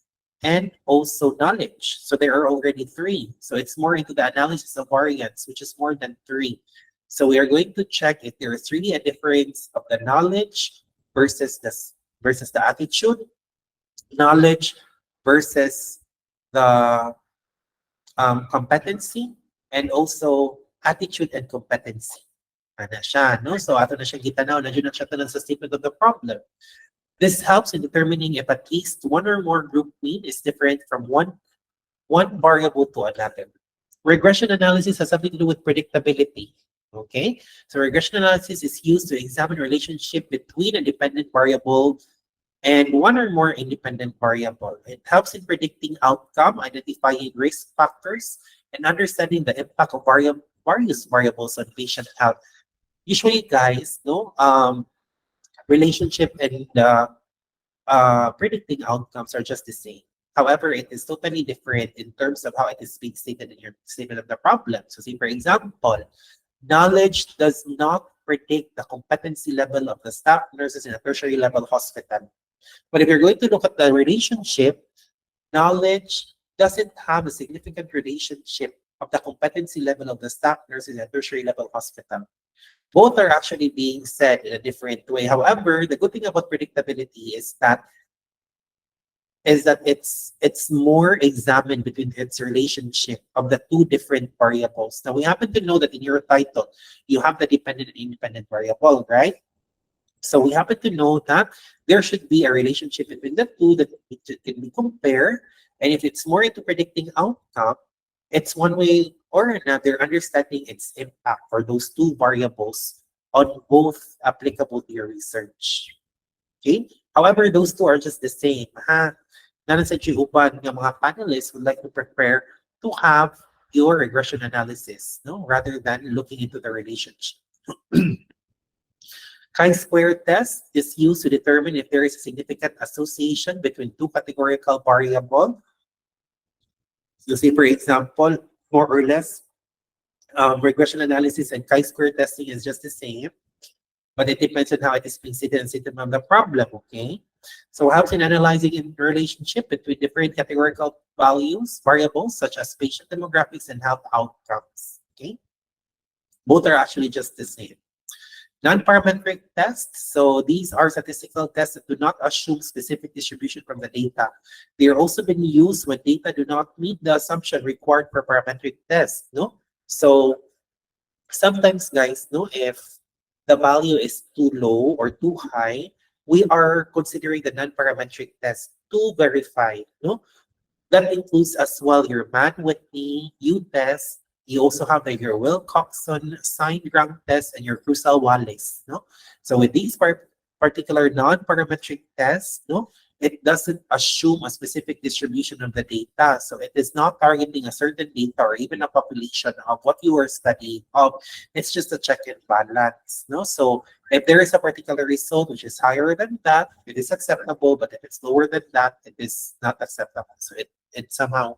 and also knowledge. So there are already three. So it's more into the analysis of variance, which is more than three. So we are going to check if there is really a difference of the knowledge versus the attitude, knowledge versus the competency, and also attitude and competency. Ano siya, no? So ato na siya gitanaw, nandiyo na siya tanan sa statement of the problem. This helps in determining if at least one or more group mean is different from one variable to another. Regression analysis has something to do with predictability. Okay, so regression analysis is used to examine relationship between a dependent variable and one or more independent variable. It helps in predicting outcome, identifying risk factors, and understanding the impact of various variables on patient health. Usually, guys, no, relationship and predicting outcomes are just the same. However, it is totally different in terms of how it is being stated in your statement of the problem. So, say for example, knowledge does not predict the competency level of the staff nurses in a tertiary level hospital. But if you're going to look at the relationship, knowledge doesn't have a significant relationship of the competency level of the staff nurses at tertiary level hospital. Both are actually being said in a different way. However, the good thing about predictability is that it's more examined between its relationship of the two different variables. Now we happen to know that in your title, you have the dependent and independent variable, right? So we happen to know that there should be a relationship between the two that can be compared. And if it's more into predicting outcome, it's one way or another understanding its impact for those two variables on both applicable to your research. Okay? However, those two are just the same. Ha? Nanasadyo uban ng mga panelists would like to prepare to have your regression analysis, no, rather than looking into the relationship. Chi-square test is used to determine if there is a significant association between two categorical variables. So say, for example, more or less, regression analysis and chi-square testing is just the same, but it depends on how it is being stated and stated on the problem, okay? So helps in analyzing in relationship between different categorical variables, such as patient demographics and health outcomes, okay? Both are actually just the same. Non-parametric tests. So these are statistical tests that do not assume specific distribution from the data. They are also being used when data do not meet the assumption required for parametric tests. No? So sometimes, guys, no, if the value is too low or too high, we are considering the non-parametric test to verify. No? That includes as well your Mann-Whitney, U-test. You also have your Wilcoxon signed rank test and your Crusoe-Wallace. No? So with these particular non-parametric tests, no, it doesn't assume a specific distribution of the data. So it is not targeting a certain data or even a population of what you are studying of. It's just a check and balance. No? So if there is a particular result which is higher than that, it is acceptable. But if it's lower than that, it is not acceptable. So it's somehow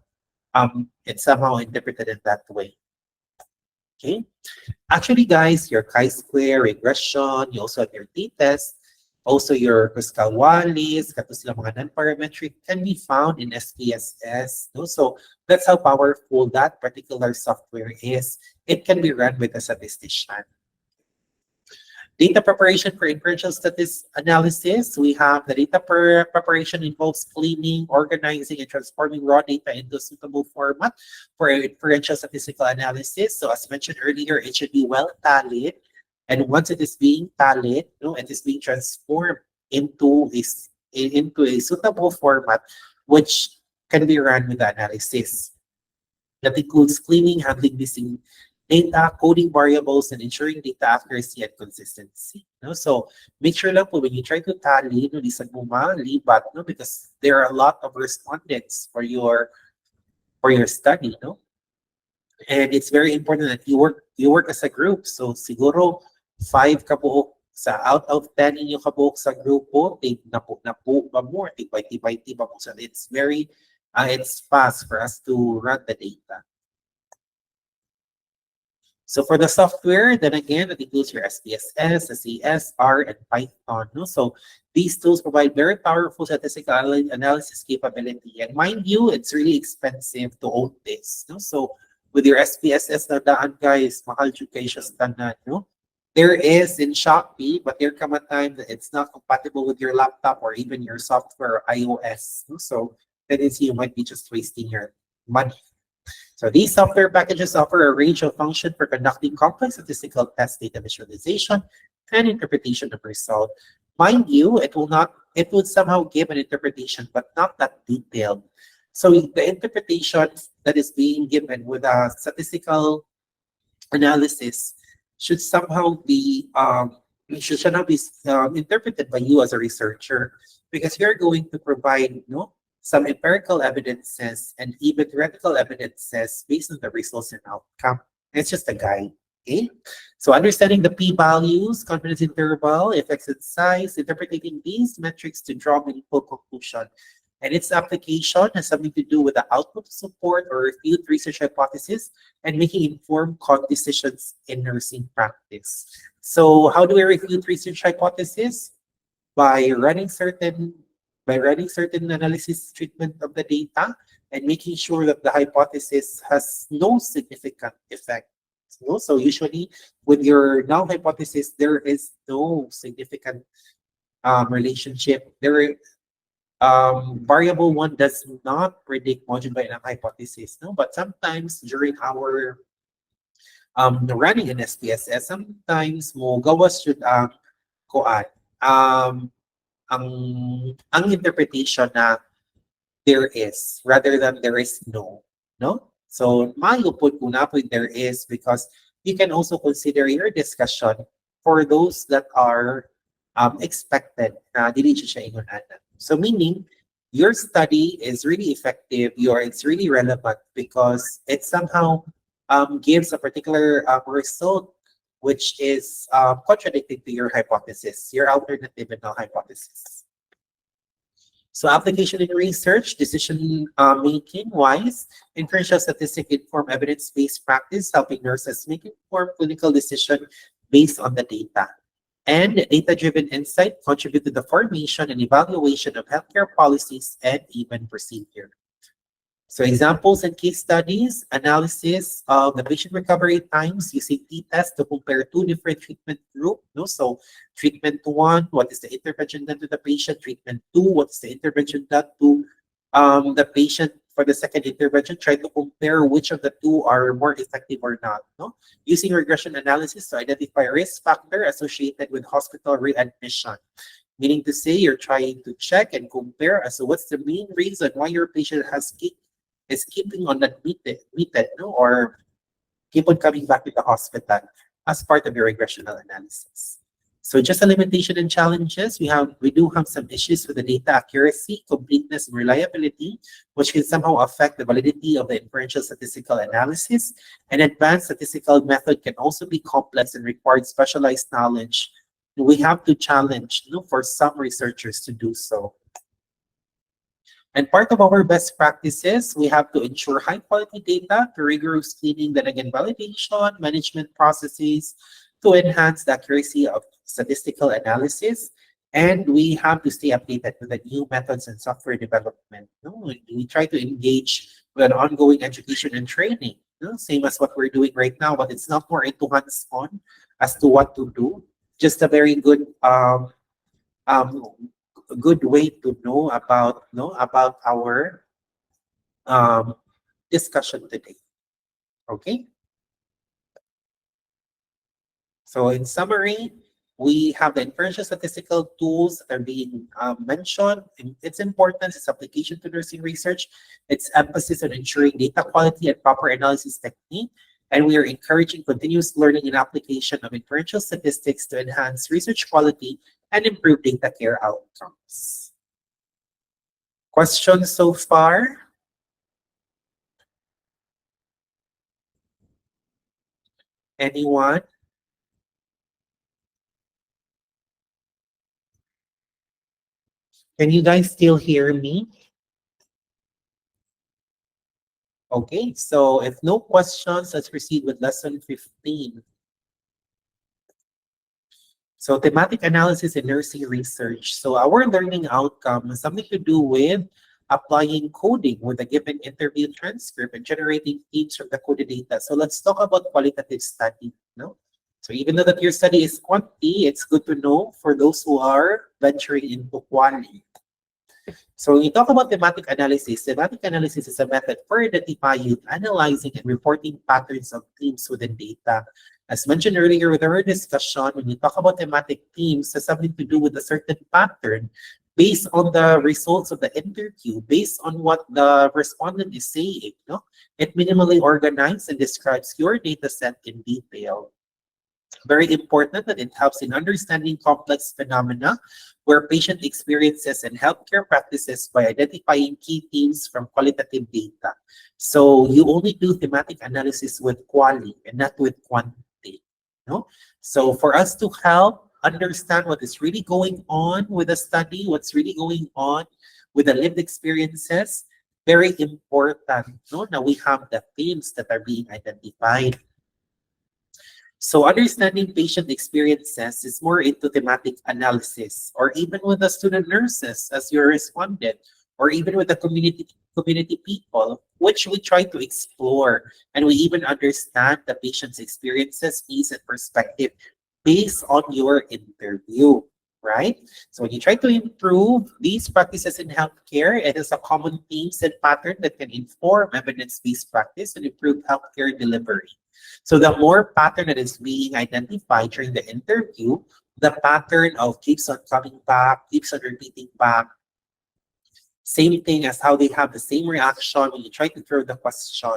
interpreted in that way. Okay. Actually, guys, your chi-square, regression, you also have your t-test, also your Kruskal-Wallis, katos sila mga non-parametric can be found in SPSS. No? So that's how powerful that particular software is. It can be run with a statistician. Data preparation for inferential analysis. We have the data preparation involves cleaning, organizing, and transforming raw data into a suitable format for inferential statistical analysis. So as mentioned earlier, it should be well tallied. And once it is being tallied, it is being transformed into a suitable format, which can be run with the analysis. That includes cleaning, handling missing data, coding variables, and ensuring data accuracy and consistency. No? So make sure lang po when you try to tally, no, libat, no, because there are a lot of respondents for your study, no? And it's very important that you work as a group. So siguro 5 kabuok sa out of 10 inyo kabuok sa grupo, napo ba mo, tibay ba mo. So it's it's fast for us to run the data. So for the software, then again, that includes your SPSS, SAS, R, and Python. No? So these tools provide very powerful statistical analysis capability. And mind you, it's really expensive to own this. No? So with your SPSS na daan, guys, mahal jud kayo siya sa tanan, no? There is in Shopee, but there come a time that it's not compatible with your laptop or even your software or iOS. No? So that is, you might be just wasting your money. So these software packages offer a range of functions for conducting complex statistical test data visualization and interpretation of result. Mind you, it would somehow give an interpretation, but not that detailed. So the interpretation that is being given with a statistical analysis should somehow be interpreted by you as a researcher, because you're going to provide some empirical evidences and even theoretical evidences based on the results and outcome. It's just a guide. Okay? So understanding the p-values, confidence interval, effects and size, interpreting these metrics to draw meaningful conclusion. And its application has something to do with the output support or refute research hypothesis and making informed decisions in nursing practice. So how do we refute research hypothesis? By running certain analysis treatment of the data and making sure that the hypothesis has no significant effect. So usually with your null hypothesis, there is no significant relationship. Variable one does not predict modulo by ng hypothesis. No? But sometimes during our running in SPSS, sometimes mo gawas yun ang kuan. Ang interpretation na there is rather than there is no. So mayo po kung napoy there is, because you can also consider your discussion for those that are expected na dili siya ingon ana. So meaning your study is really effective, it's really relevant because it somehow gives a particular result which is contradicting to your hypothesis, your alternative and null hypothesis. So application in research, decision making wise, inferential statistic inform evidence-based practice, helping nurses make informed clinical decision based on the data. And data-driven insight contribute to the formation and evaluation of healthcare policies and even procedure. So examples and case studies, analysis of the patient recovery times using t-test to compare two different treatment groups. No? So treatment one, what is the intervention done to the patient? Treatment two, what is the intervention done to the patient for the second intervention? Try to compare which of the two are more effective or not. No? Using regression analysis to identify risk factor associated with hospital readmission. Meaning to say you're trying to check and compare as to what's the main reason why your patient is keeping on admitted, no? Or keep on coming back to the hospital as part of your regressional analysis. So just a limitation and challenges, we do have some issues with the data accuracy, completeness, and reliability, which can somehow affect the validity of the inferential statistical analysis. An advanced statistical method can also be complex and require specialized knowledge. We have to challenge, for some researchers to do so. And part of our best practices, we have to ensure high quality data through rigorous cleaning, then again validation, management processes to enhance the accuracy of statistical analysis. And we have to stay updated with the new methods and software development. We try to engage with an ongoing education and training, same as what we're doing right now, but it's not more into hands-on as to what to do. Just a very good good way to know about our discussion today. Okay. So in summary, we have the inferential statistical tools that are being mentioned. Its importance, its application to nursing research, its emphasis on ensuring data quality and proper analysis technique. And we are encouraging continuous learning and application of inferential statistics to enhance research quality and improve data care outcomes. Questions so far? Anyone? Can you guys still hear me? Okay, so if no questions, let's proceed with lesson 15. So thematic analysis in nursing research. So our learning outcome has something to do with applying coding with a given interview transcript and generating themes from the coded data. So let's talk about qualitative study. So even though that your study is quantity, it's good to know for those who are venturing into quality. So when you talk about thematic analysis is a method for identifying, analyzing, and reporting patterns of themes within data. As mentioned earlier with our discussion, when you talk about thematic themes, has something to do with a certain pattern based on the results of the interview, based on what the respondent is saying. It minimally organizes and describes your data set in detail. Very important that it helps in understanding complex phenomena where patient experiences and healthcare practices by identifying key themes from qualitative data. So you only do thematic analysis with quali and not with quantity. So for us to help understand what is really going on with the study, what's really going on with the lived experiences, very important. Now we have the themes that are being identified. So understanding patient experiences is more into thematic analysis, or even with the student nurses as your respondent, or even with the community community people, which we try to explore, and we even understand the patient's experiences, needs, and perspective based on your interview, right? So when you try to improve these practices in healthcare, it is a common themes and pattern that can inform evidence-based practice and improve healthcare delivery. So the more pattern that is being identified during the interview, the pattern of keeps on coming back, keeps on repeating back, same thing as how they have the same reaction when you try to throw the question,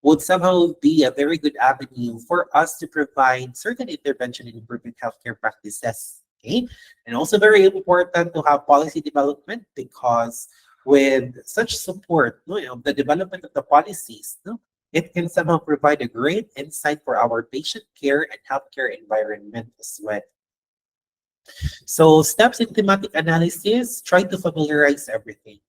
would somehow be a very good avenue for us to provide certain intervention in improving healthcare practices. Okay, and also very important to have policy development because with such support, the development of the policies, it can somehow provide a great insight for our patient care and healthcare environment as well. So steps in thematic analysis, try to familiarize everything.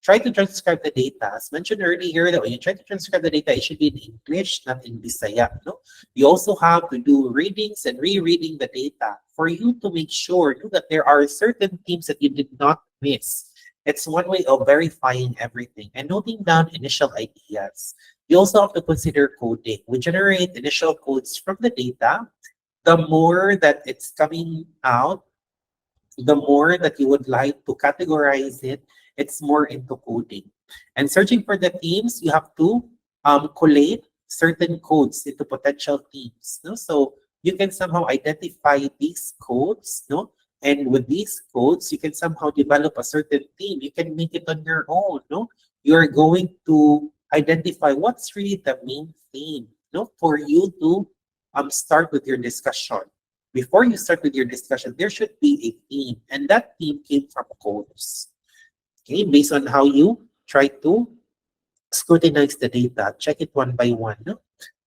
Try to transcribe the data. As mentioned earlier, that when you try to transcribe the data, it should be in English, not in Bisaya. No? You also have to do readings and rereading the data for you to make sure that there are certain themes that you did not miss. It's one way of verifying everything and noting down initial ideas. You also have to consider coding. We generate initial codes from the data. The more that it's coming out, the more that you would like to categorize it, it's more into coding. And searching for the themes, you have to collate certain codes into potential themes. No? So you can somehow identify these codes, no? And with these codes, you can somehow develop a certain theme. You can make it on your own, no? You're going to identify what's really the main theme, no? For you to start with your discussion. Before you start with your discussion, there should be a theme, and that theme came from codes. Okay, based on how you try to scrutinize the data, check it one by one, no?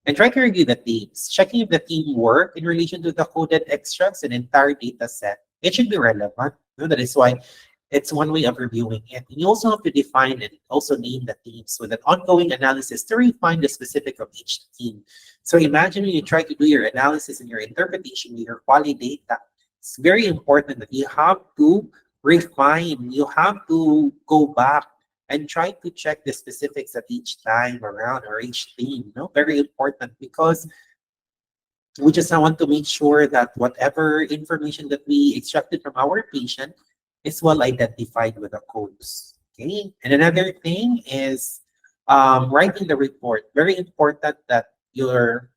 And try to review the themes. Checking if the theme work in relation to the coded extracts and entire data set. It should be relevant. No? That is why it's one way of reviewing it. And you also have to define and also name the themes with an ongoing analysis to refine the specific of each theme. So imagine when you try to do your analysis and your interpretation with your quality data, it's very important that you have to refine, you have to go back and try to check the specifics at each time around or each theme. No, very important because we just want to make sure that whatever information that we extracted from our patient is well identified with the codes. Okay, and another thing is writing the report. Very important that your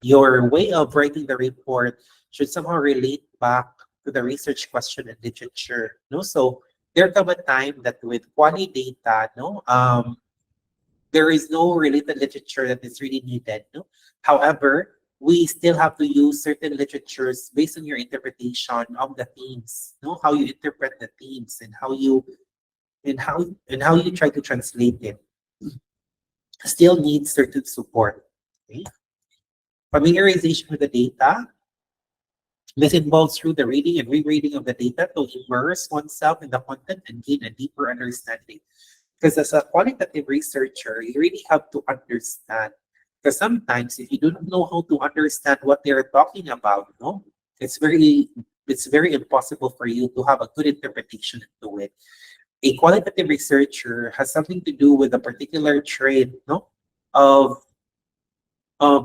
way of writing the report should somehow relate back to the research question and literature. No, so there come a time that with quality data, there is no related literature that is really needed. No, however, we still have to use certain literatures based on your interpretation of the themes. No, how you interpret the themes and how you try to translate it. Still needs certain support. Okay? Familiarization with the data. This involves through the reading and rereading of the data to immerse oneself in the content and gain a deeper understanding. Because as a qualitative researcher, you really have to understand. Because sometimes if you don't know how to understand what they're talking about, it's very impossible for you to have a good interpretation into it. A qualitative researcher has something to do with a particular trait, of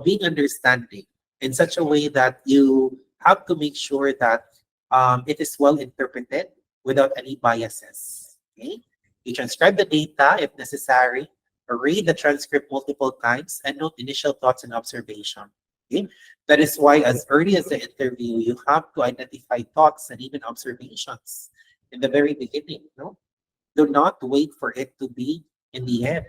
being understanding in such a way that you have to make sure that it is well interpreted without any biases. Okay? You transcribe the data if necessary, or read the transcript multiple times, and note initial thoughts and observation. Okay? That is why, as early as the interview, you have to identify thoughts and even observations in the very beginning. Do not wait for it to be in the end.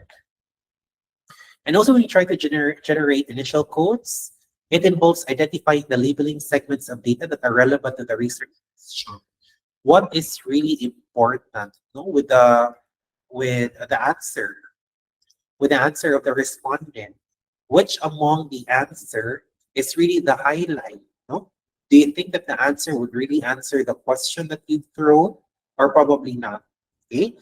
And also, when you try to generate initial codes, it involves identifying the labeling segments of data that are relevant to the research question. What is really important with the answer, with the answer of the respondent? Which among the answer is really the highlight? Do you think that the answer would really answer the question that you throw, or probably not? Okay.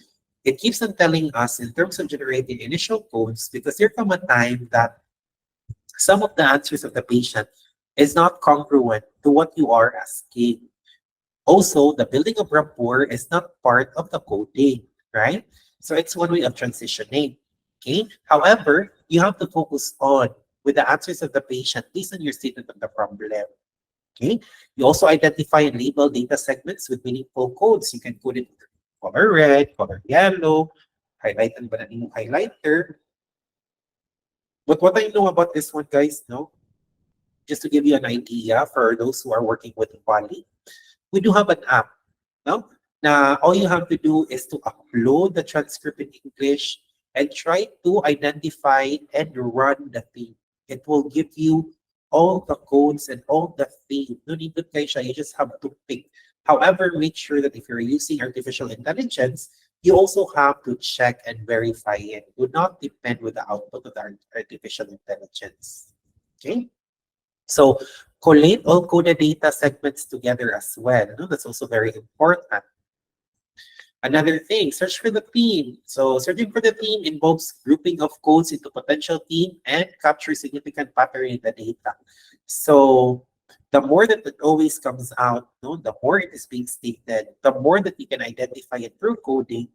It keeps on telling us in terms of generating initial codes because there come a time that some of the answers of the patient is not congruent to what you are asking. Also, the building of rapport is not part of the coding, right? So it's one way of transitioning. Okay. However, you have to focus on with the answers of the patient based on your statement of the problem. Okay. You also identify and label data segments with meaningful codes. You can put it color red, color yellow, highlighted by a highlighter. But what I know about this one, guys, no, just to give you an idea for those who are working with Quali, we do have an app. No? Now, all you have to do is to upload the transcript in English and try to identify and run the theme. It will give you all the codes and all the theme. No need to kayo, you just have to pick. However, make sure that if you're using artificial intelligence, you also have to check and verify it. Do not depend with the output of the artificial intelligence. Okay? So collate all coded data segments together as well. No? That's also very important. Another thing, search for the theme. So searching for the theme involves grouping of codes into potential theme and capture significant pattern in the data. So the more that it always comes out, no, the more it is being stated, the more that you can identify it through coding,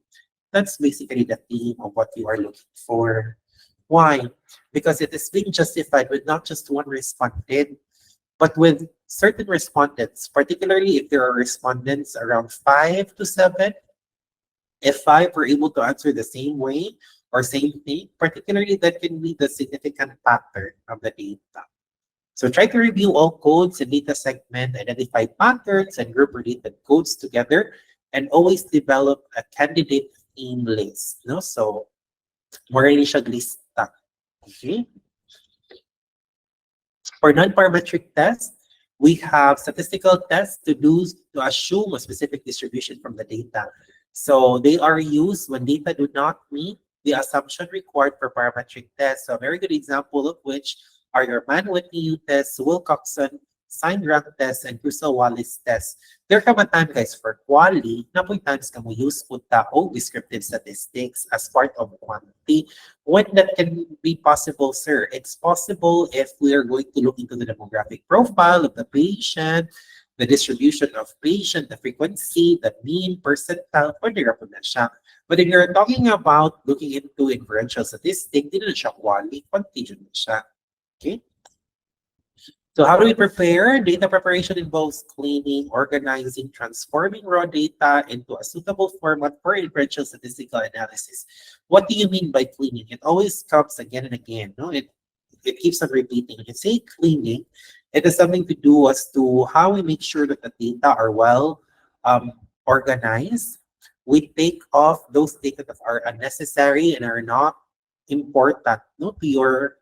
that's basically the theme of what you are looking for. Why? Because it is being justified with not just one respondent, but with certain respondents, particularly if there are respondents around 5 to 7. If 5 were able to answer the same way or same thing, particularly that can be the significant pattern of the data. So try to review all codes and data segment, identify patterns and group related codes together, and always develop a candidate theme list. No? So, more siya lista. Okay? For non-parametric tests, we have statistical tests to assume a specific distribution from the data. So they are used when data do not meet the assumption required for parametric tests. So a very good example of which are your Mann-Whitney tests, Wilcoxon, sign rank tests, and Crusoe-Wallis tests. There come a time, guys, for quali, na po times ka mo use po o descriptive statistics as part of quantity. When that can be possible, sir? It's possible if we are going to look into the demographic profile of the patient, the distribution of patient, the frequency, the mean, percentile, pwede ra po na siya. But if you're talking about looking into inferential statistics, hindi na siya quali, quantity na siya. Okay? So how do we prepare? Data preparation involves cleaning, organizing, transforming raw data into a suitable format for inferential statistical analysis. What do you mean by cleaning? It always comes again and again. No? It keeps on repeating. When you say cleaning, it has something to do as to how we make sure that the data are well organized. We take off those data that are unnecessary and are not important, no, to your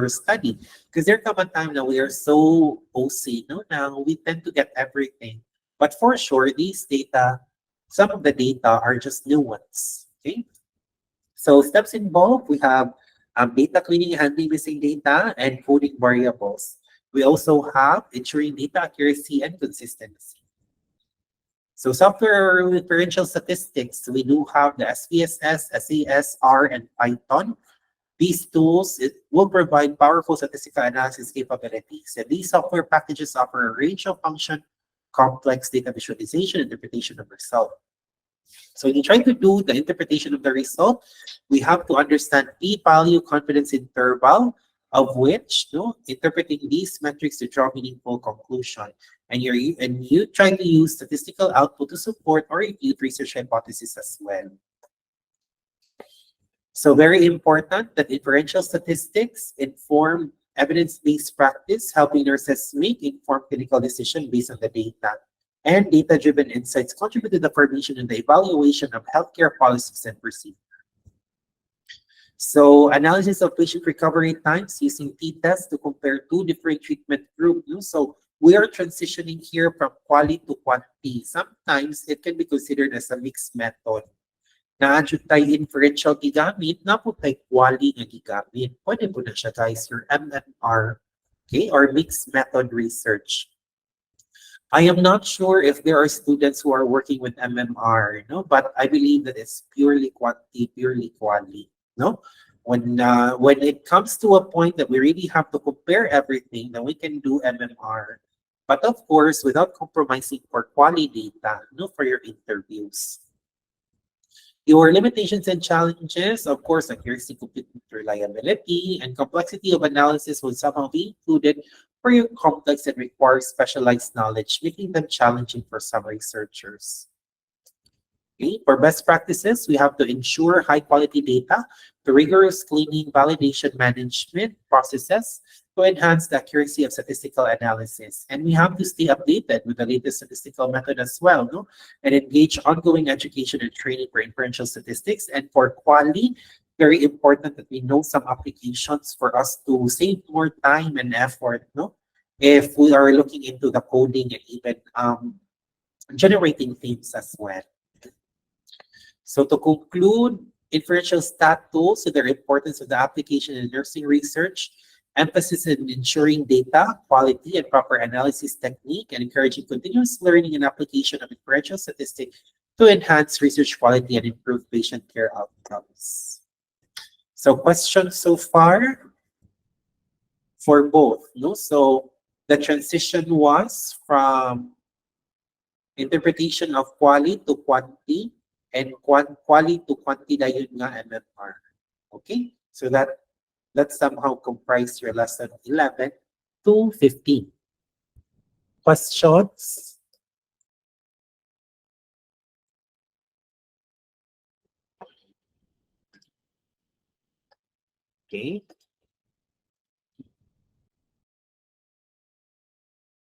study. Because there come a time now we are so OC, no? Now we tend to get everything. But for sure, these data, some of the data are just new ones. Okay. So steps involved, we have data cleaning, handling missing data, and coding variables. We also have ensuring data accuracy and consistency. So software inferential statistics, we do have the SPSS, SAS, R, and Python. These tools will provide powerful statistical analysis capabilities. And these software packages offer a range of function, complex data visualization, interpretation of result. So when you try to do the interpretation of the result, we have to understand p-value confidence interval, of which, interpreting these metrics to draw meaningful conclusion. And you try to use statistical output to support or refute research hypothesis as well. So very important that inferential statistics inform evidence-based practice, helping nurses make informed clinical decisions based on the data. And data-driven insights contribute to the formation and the evaluation of healthcare policies and procedures. So analysis of patient recovery times using t-tests to compare two different treatment groups. So we are transitioning here from quali to quantity. Sometimes it can be considered as a mixed method. Na-adjud tayo inferential gigamit, na po tayo quali nga gigamit. Pwede po na siya, guys, your MMR, okay, or mixed method research. I am not sure if there are students who are working with MMR, but I believe that it's purely quantity, purely quali, no? When it comes to a point that we really have to compare everything, then we can do MMR. But of course, without compromising for quality data, for your interviews. Your limitations and challenges, of course, accuracy, completeness, reliability, and complexity of analysis will somehow be included for your complex and requires specialized knowledge, making them challenging for some researchers. Okay. For best practices, we have to ensure high quality data, the rigorous cleaning, validation management processes to enhance the accuracy of statistical analysis. And we have to stay updated with the latest statistical method as well, no? And engage ongoing education and training for inferential statistics. And for quality, very important that we know some applications for us to save more time and effort, no? If we are looking into the coding and even generating themes as well. So to conclude, inferential stat tools and their importance of the application in nursing research, emphasis in ensuring data quality and proper analysis technique, and encouraging continuous learning and application of inferential statistics to enhance research quality and improve patient care outcomes. So questions so far for both. No? So the transition was from interpretation of quality to quantity and quality to quantity na yun nga MMR. Okay? So that somehow comprise your lesson 11 to 15. Questions? Okay.